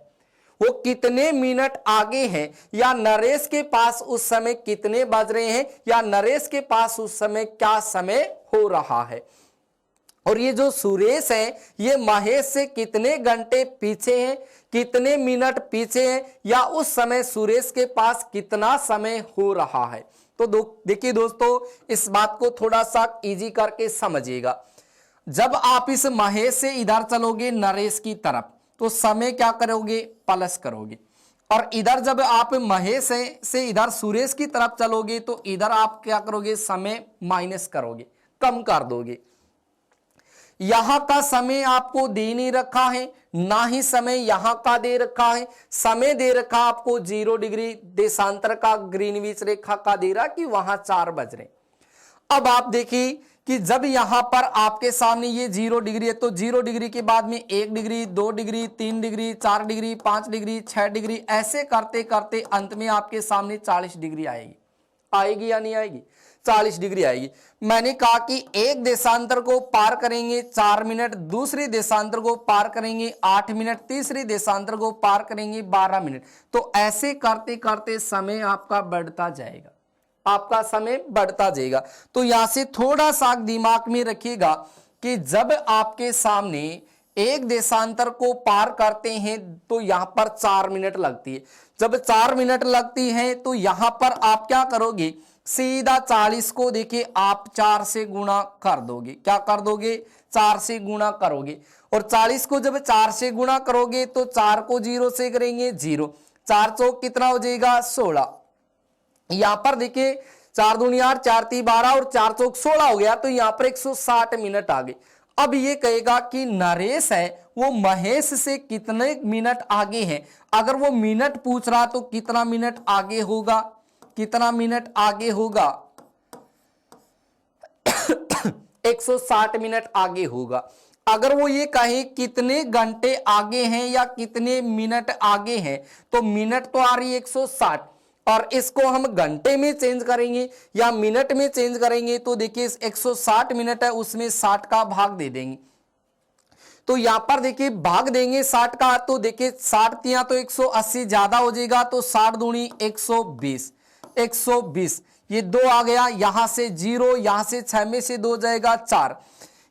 वो कितने मिनट आगे है, या नरेश के पास उस समय कितने बज रहे हैं, या नरेश के पास उस समय क्या समय हो रहा है। और ये जो सुरेश है ये महेश से कितने घंटे पीछे हैं, कितने मिनट पीछे हैं, या उस समय सुरेश के पास कितना समय हो रहा है। तो देखिए दोस्तों, इस बात को थोड़ा सा इजी करके समझिएगा। जब आप इस महेश से इधर चलोगे नरेश की तरफ तो समय क्या करोगे? प्लस करोगे। और इधर जब आप महेश से इधर सुरेश की तरफ चलोगे तो इधर आप क्या करोगे? समय माइनस करोगे, कम कर दोगे। यहां का समय आपको दे नहीं रखा है, ना ही समय यहां का दे रखा है। समय दे रखा आपको 0 डिग्री देशांतर का ग्रीनविच रेखा का दे रहा कि वहां 4 बज रहे। अब आप देखिए कि जब यहां पर आपके सामने ये 0 डिग्री है तो 0 डिग्री के बाद में 1 degree, 2 degree, 3 degree, 4 degree, 5 degree, 6 degree, ऐसे करते करते अंत में आपके सामने 40 डिग्री आएगी। आएगी या नहीं आएगी? 40 डिग्री आएगी। मैंने कहा कि एक देशांतर को पार करेंगे 4 मिनट, दूसरी देशांतर को पार करेंगे 8 मिनट, तीसरी देशांतर को पार करेंगे 12 मिनट। तो ऐसे करते करते समय आपका बढ़ता जाएगा, आपका समय बढ़ता जाएगा। तो यहां से थोड़ा सा दिमाग में रखिएगा कि जब आपके सामने एक देशांतर को पार करते हैं तो यहां पर 4 मिनट लगती है। जब 4 मिनट लगती है तो यहां पर आप क्या करोगे, सीधा 40 को देखिए आप 4 से गुणा कर दोगे। क्या कर दोगे? 4 से गुणा करोगे। और 40 को जब 4 से गुणा करोगे तो 4 को 0 से करेंगे 0, 4 चौक कितना हो जाएगा? 16। यहां पर देखिए 4 दूनी 8, 4 3 12 और 4 चौक 16 हो गया। तो यहां पर 160 मिनट आ गए। अब ये कहेगा कि नरेश है वो महेश से कितने मिनट आगे है। अगर वो मिनट पूछ रहा तो कितना मिनट आगे होगा? कितना मिनट आगे होगा? 160 मिनट आगे होगा। अगर वो ये कहे कितने घंटे आगे हैं या कितने मिनट आगे हैं तो मिनट तो आ रही है 160 और इसको हम घंटे में चेंज करेंगे या मिनट में चेंज करेंगे तो देखिए 160 मिनट है उसमें 60 का भाग दे देंगे। तो यहां पर देखिए भाग देंगे 60 का तो देखिए 60 तिया तो 180 ज्यादा हो जाएगा तो 60 दूनी 120, 120 ये 2 आ गया। यहां से 0, यहां से 6 में से 2 जाएगा 4।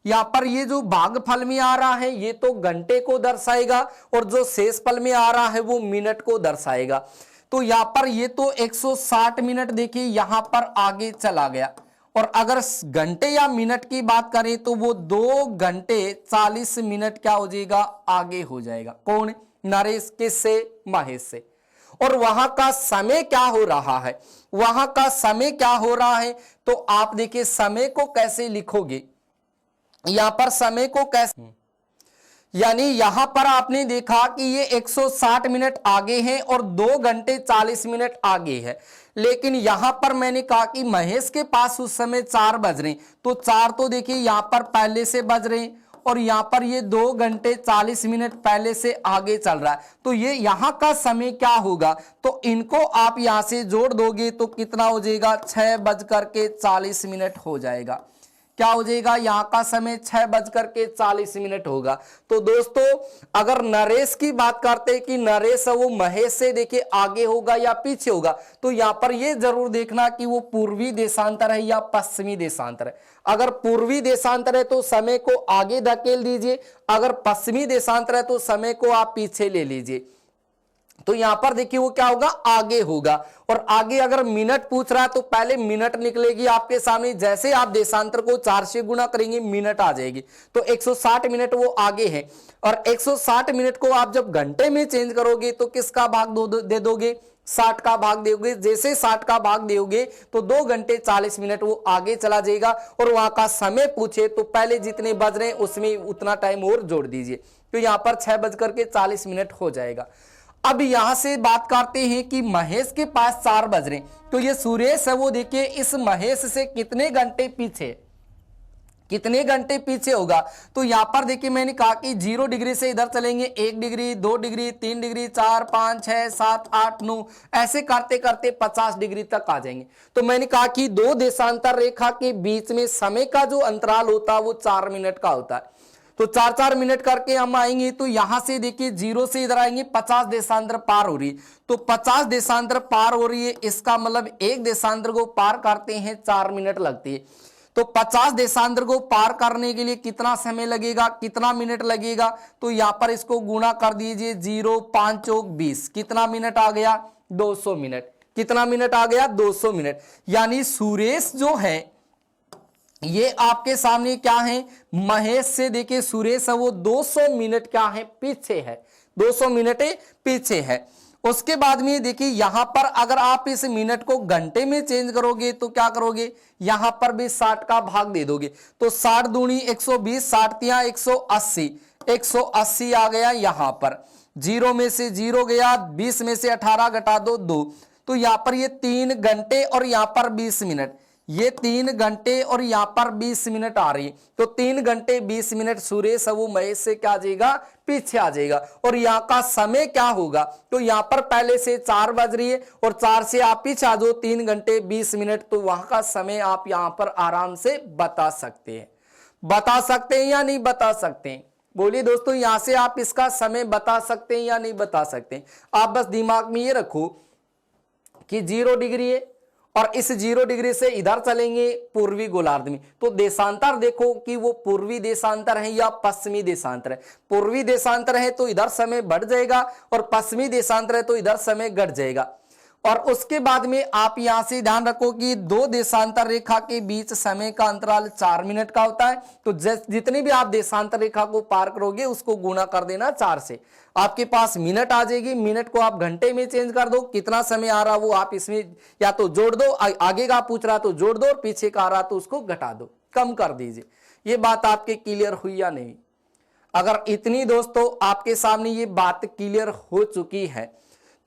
यहां पर ये जो भागफल में आ रहा है ये तो घंटे को दर्शाएगा और जो शेषफल में आ रहा है वो मिनट को दर्शाएगा। तो यहां पर ये तो 160 मिनट देखिए यहां पर आगे चला गया। और अगर घंटे या मिनट की बात करें तो वो 2 घंटे 40 मिनट क्या हो जाएगा? आगे हो जाएगा। कौन? नरेश। किससे? महेश से। और वहां का समय क्या हो रहा है? वहां का समय क्या हो रहा है तो आप देखिए समय को कैसे लिखोगे। यहां पर समय को कैसे, यानी यहां पर आपने देखा कि ये 160 मिनट आगे हैं और 2 घंटे 40 मिनट आगे है। लेकिन यहां पर मैंने कहा कि महेश के पास उस समय 4 बज रहे, तो 4 तो देखिए यहां पर पहले से बज रहे और यहां पर ये 2 घंटे 40 मिनट पहले से आगे चल रहा है। तो ये यहां का समय क्या होगा? तो इनको आप यहां से जोड़ दोगे तो कितना हो जाएगा? 6:40 मिनट हो जाएगा। क्या हो जाएगा? यहां का समय 6:40 मिनट होगा। तो दोस्तों अगर नरेश की बात करते हैं कि नरेश वो महेश से देखिए आगे होगा या पीछे होगा तो यहां पर ये जरूर देखना कि वो पूर्वी देशांतर है या पश्चिमी देशांतर है। अगर पूर्वी देशांतर है तो समय को आगे धकेल दीजिए, अगर पश्चिमी देशांतर है तो समय को आप पीछे ले लीजिए। तो यहां पर देखिए वो क्या होगा? आगे होगा। और आगे अगर मिनट पूछ रहा है तो पहले मिनट निकलेगी आपके सामने। जैसे आप देशांतर को 4 से गुणा करेंगे मिनट आ जाएगी। तो 160 मिनट वो आगे है। और 160 मिनट को आप जब घंटे में चेंज करोगे तो किसका भाग दे दोगे? 60 का भाग दोगे। जैसे 60 का भाग दोगे तो 2 घंटे 40 मिनट वो आगे चला जाएगा। और वहां का समय पूछे तो पहले जितने बज रहे हैं उसमें उतना टाइम और जोड़ दीजिए। तो यहां पर 6:40 मिनट हो जाएगा। अब यहां से बात करते हैं कि महेश के पास 4 बज रहे, तो ये सुरेश है वो देखिए इस महेश से कितने घंटे पीछे, कितने घंटे पीछे होगा? तो यहां पर देखिए मैंने कहा कि 0 डिग्री से इधर चलेंगे 1 डिग्री, 2 डिग्री, 3 डिग्री, 4 5 6 7 8 9 ऐसे करते करते 50 डिग्री तक आ जाएंगे। तो मैंने कहा कि 2 देशांतर रेखा के बीच में समय का जो अंतराल होता है वो 4 मिनट का होता है। तो 4-4 मिनट करके हम आएंगे तो यहां से देखिए 0 से इधर आएंगे 50 देशांतर पार हो रही है। तो 50 देशांतर पार हो रही है, इसका मतलब एक देशांतर को पार करते हैं 4 मिनट लगती है। तो 50 देशांतर को पार करने के लिए कितना समय लगेगा, कितना मिनट लगेगा? तो यहां पर इसको गुणा कर दीजिए। 0 5 चौक 20, कितना मिनट आ गया? 200 मिनट। कितना मिनट आ गया? 200 मिनट। यानी सुरेश जो है ये आपके सामने क्या है? महेश से देखिए सुरेश है वो 200 मिनट क्या है? पीछे है। 200 मिनट पीछे है। उसके बाद में देखिए यहां पर अगर आप इस मिनट को घंटे में चेंज करोगे तो क्या करोगे, यहां पर भी 60 का भाग दे दोगे, तो 60 दूनी 120, 60 तिया 180, 180 आ गया। यहां पर 0 में से 0 गया, 20 में से 18 घटा दो 2, तो यहां पर ये 3 घंटे और यहां पर 20 मिनट, ये 3 घंटे और यहां पर 20 मिनट आ रही है, तो 3 घंटे 20 मिनट सुरेश वो महेश से क्या आ जाएगा, पीछे आ जाएगा। और यहां का समय क्या होगा, तो यहां पर पहले से 4 बज रही है और 4 से आप पीछे आ जाओ 3 घंटे 20 मिनट, तो वहां का समय आप यहां पर आराम से बता सकते हैं। बता सकते हैं या नहीं बता सकते हैं, बोलिए दोस्तों, यहां से आप इसका समय बता सकते हैं या नहीं बता सकते। आप बस दिमाग में ये रखो कि 0 डिग्री है और इस 0 डिग्री से इधर चलेंगे पूर्वी गोलार्ध में, तो देशांतर देखो कि वो पूर्वी देशांतर है या पश्चिमी देशांतर है। पूर्वी देशांतर है तो इधर समय बढ़ जाएगा और पश्चिमी देशांतर है तो इधर समय घट जाएगा। और उसके बाद में आप यहां से ध्यान रखो कि 2 देशांतर रेखा के बीच समय का अंतराल 4 मिनट का होता है, तो जितनी भी आप देशांतर रेखा को पार करोगे उसको गुना कर देना 4 से, आपके पास मिनट आ जाएगी। मिनट को आप घंटे में चेंज कर दो, कितना समय आ रहा वो आप इसमें या तो जोड़ दो, आगे का पूछ रहा तो जोड़ दो और पीछे का आ रहा तो उसको घटा दो, कम कर दीजिए। ये बात आपके क्लियर हुई या नहीं? अगर इतनी दोस्तों आपके सामने ये बात क्लियर हो चुकी है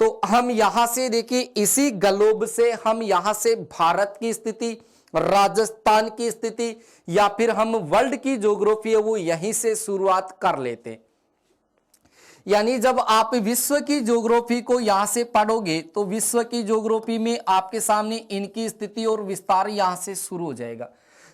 तो हम यहां से देखिए इसी ग्लोब से हम यहां से भारत की स्थिति, राजस्थान की स्थिति या फिर हम वर्ल्ड की ज्योग्राफी है वो यहीं से शुरुआत कर लेते। यानी जब आप विश्व की ज्योग्राफी को यहां से पढ़ोगे तो विश्व की ज्योग्राफी में आपके सामने इनकी स्थिति और विस्तार यहां से शुरू हो जाएगा।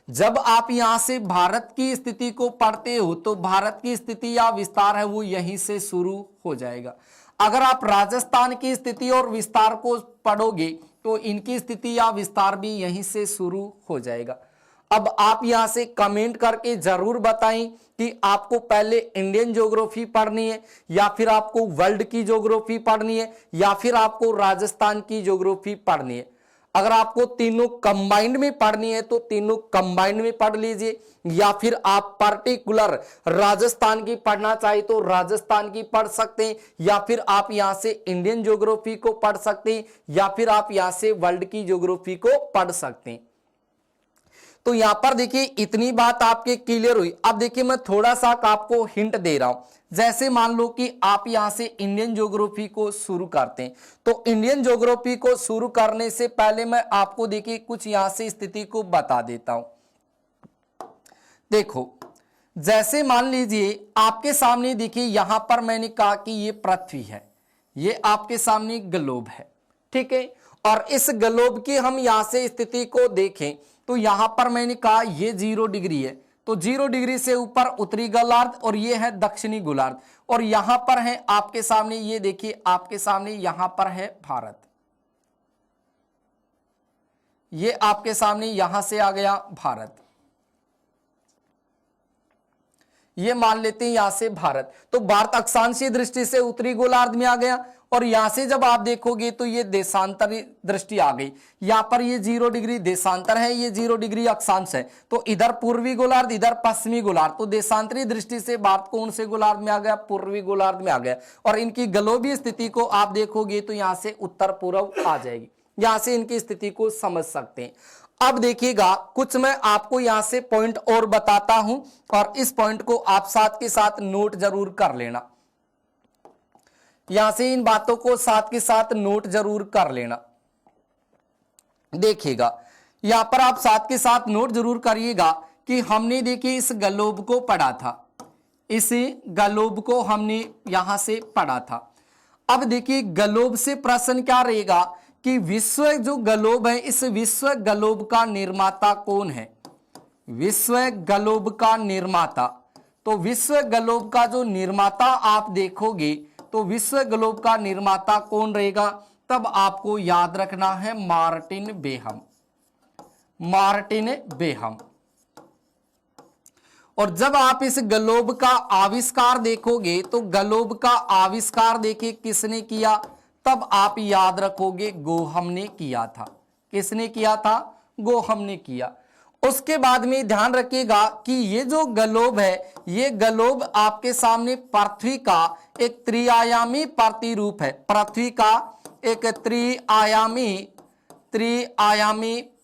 जब आप यहां से भारत की स्थिति को पढ़ते हो तो भारत की स्थिति या विस्तार है वो यहीं से शुरू हो जाएगा। अगर आप राजस्थान की स्थिति और विस्तार को पढ़ोगे तो इनकी स्थिति या विस्तार भी यहीं से शुरू हो जाएगा। अब आप यहां से कमेंट करके जरूर बताएं कि आपको पहले इंडियन ज्योग्राफी पढ़नी है या फिर आपको वर्ल्ड की ज्योग्राफी पढ़नी है या फिर आपको राजस्थान की ज्योग्राफी पढ़नी है। अगर आपको तीनों कंबाइंड में पढ़नी है तो तीनों कंबाइंड में पढ़ लीजिए, या फिर आप पर्टिकुलर राजस्थान की पढ़ना चाहे तो राजस्थान की पढ़ सकते हैं, या फिर आप यहां से इंडियन ज्योग्राफी को पढ़ सकते हैं, या फिर आप यहां से वर्ल्ड की ज्योग्राफी को पढ़ सकते हैं। तो यहां पर देखिए इतनी बात आपके क्लियर हुई। अब देखिए मैं थोड़ा सा आपको हिंट दे रहा हूं। जैसे मान लो कि आप यहां से इंडियन ज्योग्राफी को शुरू करते हैं, तो इंडियन ज्योग्राफी को शुरू करने से पहले मैं आपको देखिए कुछ यहां से स्थिति को बता देता हूं। देखो जैसे मान लीजिए आपके सामने देखिए यहां पर मैंने कहा कि ये पृथ्वी है, ये आपके सामने ग्लोब है, ठीक है। और इस ग्लोब की हम यहां से स्थिति को देखें तो यहां पर मैंने कहा ये 0 डिग्री है, तो 0 डिग्री से ऊपर उत्तरी गोलार्ध और ये है दक्षिणी गोलार्ध, और यहां पर है आपके सामने, ये देखिए आपके सामने यहां पर है भारत, ये आपके सामने यहां से आ गया भारत, ये मान लेते हैं यहां से भारत। तो भारत अक्षांशीय दृष्टि से उत्तरी गोलार्ध में आ गया, और यहां से जब आप देखोगे तो ये देशांतरी दृष्टि आ गई। यहां पर ये 0 डिग्री देशांतर है, ये 0 डिग्री अक्षांश है, तो इधर पूर्वी गोलार्ध इधर पश्चिमी गोलार्ध, तो देशांतरी दृष्टि से भारत कौन से गोलार्ध में आ गया, पूर्वी गोलार्ध में आ गया। और इनकी ग्लोबीय स्थिति को आप देखोगे तो यहां से उत्तर पूर्व आ जाएगी, यहां से इनकी स्थिति को समझ सकते हैं। अब देखिएगा कुछ मैं आपको यहां से पॉइंट और बताता हूं, और इस पॉइंट को आप साथ के साथ नोट जरूर कर लेना। यहां से इन बातों को साथ के साथ नोट जरूर कर लेना। देखिएगा यहां पर आप साथ के साथ नोट जरूर करिएगा कि हमने देखिए इस ग्लोब को पढ़ा था, इस ग्लोब को हमने यहां से पढ़ा था। अब देखिए ग्लोब से प्रश्न क्या रहेगा कि विश्व जो ग्लोब है, इस विश्व ग्लोब का निर्माता कौन है, विश्व ग्लोब का निर्माता। तो विश्व ग्लोब का जो निर्माता आप देखोगे तो विश्व ग्लोब का निर्माता कौन रहेगा, तब आपको याद रखना है मार्टिन बेहम, मार्टिन बेहम। और जब आप इस ग्लोब का आविष्कार देखोगे तो ग्लोब का आविष्कार देखिए किसने किया, तब आप याद रखोगे गोहम ने किया था। किसने किया था, गोहम ने किया। उसके बाद में ध्यान रखिएगा कि ये जो ग्लोब है, ये ग्लोब आपके सामने पृथ्वी का एक त्रिआयामी प्रतिरूप है। पृथ्वी का एक त्रिआयामी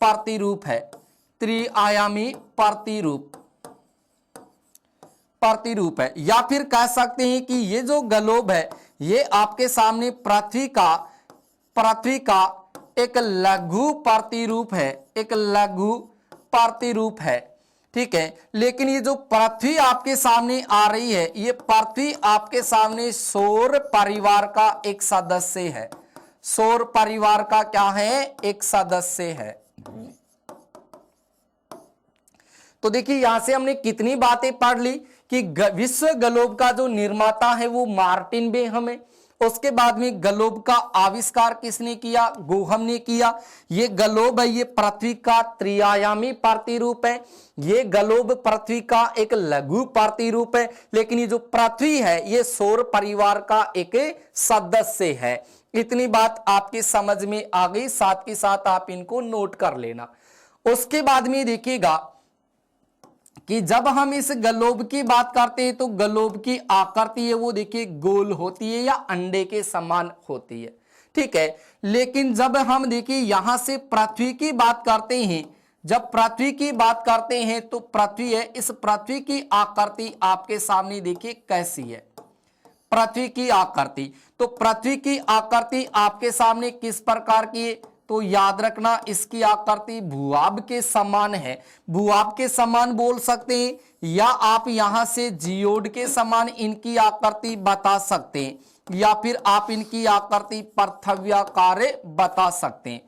प्रतिरूप है। त्रिआयामी प्रतिरूप है, या फिर कह सकते हैं कि ये जो ग्लोब है ये आपके सामने पृथ्वी का एक लघु प्रतिरूप है। एक लघु प्रतिरूप है, ठीक है। लेकिन ये जो पृथ्वी आपके सामने आ रही है, ये पृथ्वी आपके सामने सौर परिवार का एक सदस्य है। सौर परिवार का क्या है? एक सदस्य है। तो देखिए यहां से हमने कितनी बातें पढ़ ली कि विश्व ग्लोब का जो निर्माता है वो मार्टिन बेहम है। उसके बाद में ग्लोब का आविष्कार किसने किया? गोहम ने किया। ये ग्लोब है, ये पृथ्वी का त्रिआयामी प्रतिरूप है। ये ग्लोब पृथ्वी का एक लघु प्रतिरूप है, लेकिन ये जो पृथ्वी है ये सौर परिवार का एक सदस्य है। इतनी बात आपके समझ में आ गई, साथ के साथ आप इनको नोट कर लेना। उसके बाद में देखिएगा कि जब हम इस ग्लोब की बात करते हैं तो ग्लोब की आकृति है वो देखिए गोल होती है या अंडे के समान होती है, ठीक है। लेकिन जब हम देखिए यहां से पृथ्वी की बात करते हैं, जब पृथ्वी की बात करते हैं तो पृथ्वी है, इस पृथ्वी की आकृति आपके सामने देखिए कैसी है। पृथ्वी की आकृति, तो पृथ्वी की आकृति आपके सामने किस प्रकार की है? तो याद रखना इसकी आकृति भूआब के समान है। भूआब के समान बोल सकते हैं, या आप यहां से जियोड के समान इनकी आकृति बता सकते हैं, या फिर आप इनकी आकृति पृथ्व्याकार बता सकते हैं।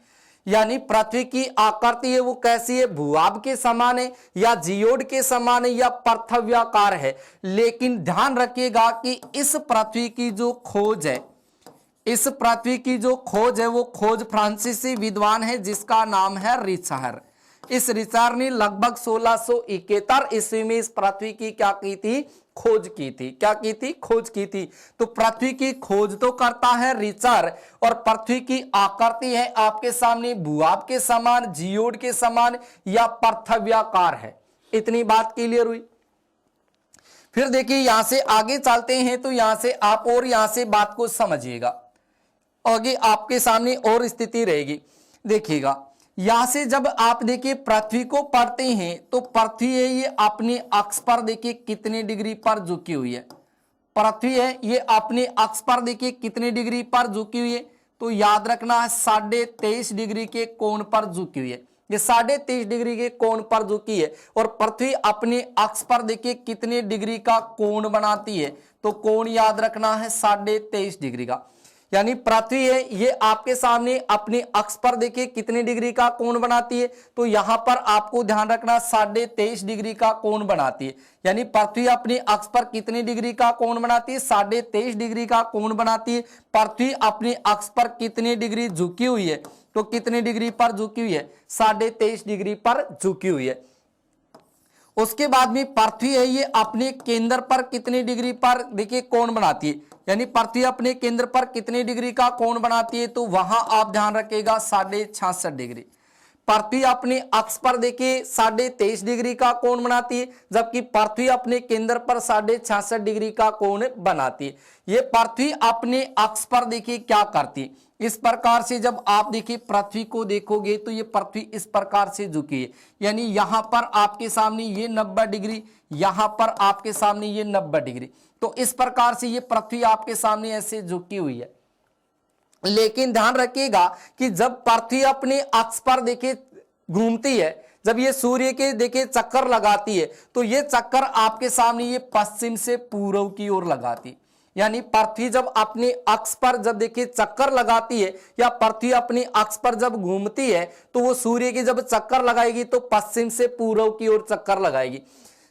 यानी पृथ्वी की आकृति है वो कैसी है? भूआब के समान है, या जियोड के समान है, या पृथ्व्याकार है। लेकिन ध्यान रखिएगा कि इस पृथ्वी की जो खोज है, इस पृथ्वी की जो खोज है वो खोज फ्रांसीसी विद्वान है जिसका नाम है रिचर। इस रिचर ने लगभग 1671 ईस्वी में इस पृथ्वी की क्या की थी? खोज की थी। क्या की थी? खोज की थी। तो पृथ्वी की खोज तो करता है रिचर, और पृथ्वी की आकृति है आपके सामने भूआब के समान, जियोड के समान, या पृथ्व्याकार है। इतनी बात क्लियर हुई। फिर देखिए यहां से आगे चलते हैं, तो यहां से आप और यहां से बात को समझिएगा, आगे आपके सामने और स्थिति रहेगी। देखिएगा यहां से जब आप देखिए पृथ्वी को पढ़ते हैं तो पृथ्वी है ये अपने अक्ष पर देखिए कितने डिग्री पर झुकी हुई है। पृथ्वी है ये अपने अक्ष पर देखिए कितने डिग्री पर झुकी हुई है? तो याद रखना है 23.5 डिग्री के कोण पर झुकी हुई है। ये 23.5 डिग्री के कोण पर झुकी है, और पृथ्वी अपने अक्ष पर देखिए कितने डिग्री का कोण बनाती है? तो कोण याद रखना है 23.5 डिग्री का। यानी पृथ्वी है ये आपके सामने अपने अक्ष पर देखिए कितने डिग्री का कोण बनाती है? तो यहां पर आपको ध्यान रखना 23.5 डिग्री का कोण बनाती है। यानी पृथ्वी अपने अक्ष पर कितने डिग्री का कोण बनाती है? 23.5 डिग्री का कोण बनाती है। पृथ्वी अपने अक्ष पर कितने डिग्री झुकी हुई है? तो कितने डिग्री पर झुकी हुई है? 23.5 डिग्री पर झुकी हुई है। उसके बाद में पृथ्वी है ये अपने केंद्र पर कितने डिग्री पर देखिए कोण बनाती है? यानी पृथ्वी अपने केंद्र पर कितने डिग्री का कोण बनाती है? तो वहां आप ध्यान रखिएगा 66.5 डिग्री। पृथ्वी अपने अक्ष पर देखिए 23.5 डिग्री का कोण बनाती है, जबकि पृथ्वी अपने केंद्र पर 66.5 डिग्री का कोण बनाती है। ये पृथ्वी अपने अक्ष पर देखिए क्या करती है? इस प्रकार से जब आप देखिए पृथ्वी को देखोगे तो ये पृथ्वी इस प्रकार से झुकी है। यानी यहां पर आपके सामने ये 90 डिग्री, यहां पर आपके सामने ये 90 डिग्री। तो इस प्रकार से ये पृथ्वी आपके सामने ऐसे झुकी हुई है। लेकिन ध्यान रखिएगा कि जब पृथ्वी अपने अक्ष पर देखिए घूमती है, जब ये सूर्य के देखिए चक्कर लगाती है, तो ये चक्कर आपके सामने ये पश्चिम से पूर्व की ओर लगाती। यानी पृथ्वी जब अपने अक्ष पर जब देखिए चक्कर लगाती है, या पृथ्वी अपने अक्ष पर जब घूमती है, तो वो सूर्य की जब चक्कर लगाएगी तो पश्चिम से पूर्व की ओर चक्कर लगाएगी।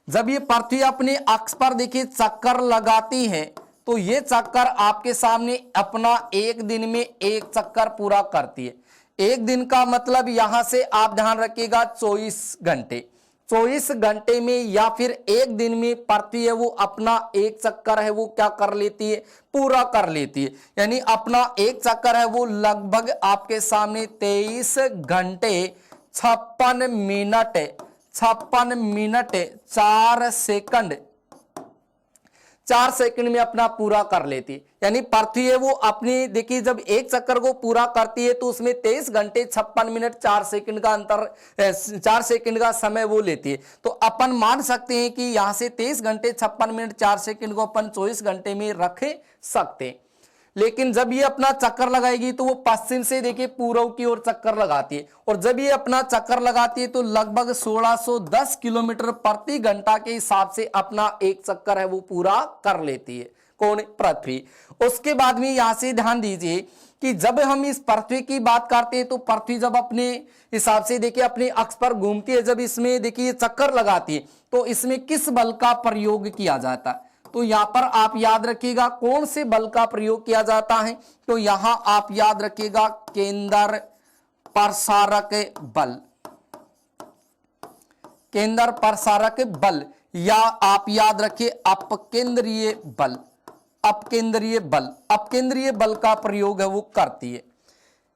जब ये पृथ्वी अपने अक्ष पर देखिए चक्कर लगाती है, तो ये चक्कर आपके सामने अपना एक दिन में एक चक्कर पूरा करती है। एक दिन का मतलब यहां से आप ध्यान रखिएगा 24 घंटे। 24 घंटे में या फिर एक दिन में पृथ्वी है वो अपना एक चक्कर है वो क्या कर लेती है? पूरा कर लेती है। यानी अपना एक चक्कर है वो लगभग आपके सामने 23 घंटे 56 मिनट 56 मिनट 4 सेकंड 4 सेकंड में अपना पूरा कर लेती है। यानी पृथ्वी है वो अपनी, देखिए जब एक चक्कर को पूरा करती है तो उसमें 23 घंटे 56 मिनट 4 सेकंड का अंतर 4 सेकंड का समय वो लेती है। तो अपन मान सकते हैं कि यहां से 23 घंटे 56 मिनट 4 सेकंड को अपन 24 घंटे में रख सकते हैं। लेकिन जब ये अपना चक्कर लगाएगी तो वो पश्चिम से देखिए पूर्व की ओर चक्कर लगाती है, और जब ये अपना चक्कर लगाती है तो लगभग 1610 किलोमीटर प्रति घंटा के हिसाब से अपना एक चक्कर है वो पूरा कर लेती है। कौन? पृथ्वी। उसके बाद में यहां से ध्यान दीजिए कि जब हम इस पृथ्वी की बात करते हैं तो पृथ्वी जब अपने हिसाब से देखिए अपने अक्ष पर घूमती है, जब इसमें देखिए चक्कर लगाती है तो इसमें किस बल का प्रयोग किया जाता है? तो यहां पर आप याद रखिएगा कौन से बल का प्रयोग किया जाता है। तो यहां आप याद रखिएगा केंद्र प्रसारक बल, केंद्र प्रसारक बल, या आप याद रखिए अपकेंद्रीय बल, अपकेंद्रीय बल, अपकेंद्रीय बल का प्रयोग है वो करती है।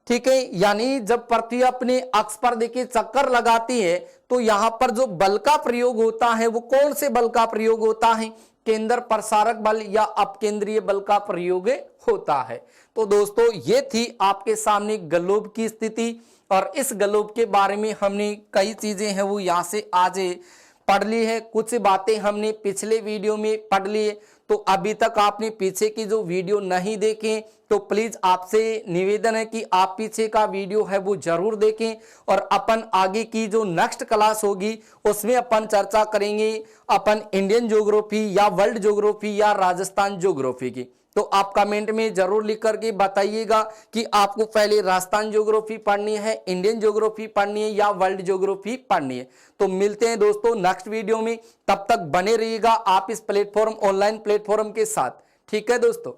ठीक है, यानी जब पृथ्वी अपने अक्ष पर देखिए चक्कर लगाती है तो यहां पर जो बल का प्रयोग होता है वो कौन से बल का प्रयोग होता है? केंद्र प्रसारक बल या अपकेंद्रीय बल का प्रयोग होता है। तो दोस्तों ये थी आपके सामने ग्लोब की स्थिति, और इस ग्लोब के बारे में हमने कई चीजें हैं वो यहां से आज पढ़ ली है, कुछ बातें हमने पिछले वीडियो में पढ़ ली है। तो अभी तक आपने पीछे की जो वीडियो नहीं देखे तो प्लीज आपसे निवेदन है कि आप पीछे का वीडियो है वो जरूर देखें, और अपन आगे की जो नेक्स्ट क्लास होगी उसमें अपन चर्चा करेंगे अपन इंडियन ज्योग्राफी या वर्ल्ड ज्योग्राफी या राजस्थान ज्योग्राफी की। तो आप कमेंट में जरूर लिख करके बताइएगा कि आपको पहले राजस्थान ज्योग्राफी पढ़नी है, इंडियन ज्योग्राफी पढ़नी है या वर्ल्ड ज्योग्राफी पढ़नी है। तो मिलते हैं दोस्तों नेक्स्ट वीडियो में, तब तक बने रहिएगा आप इस प्लेटफॉर्म ऑनलाइन प्लेटफॉर्म के साथ। ठीक है दोस्तों।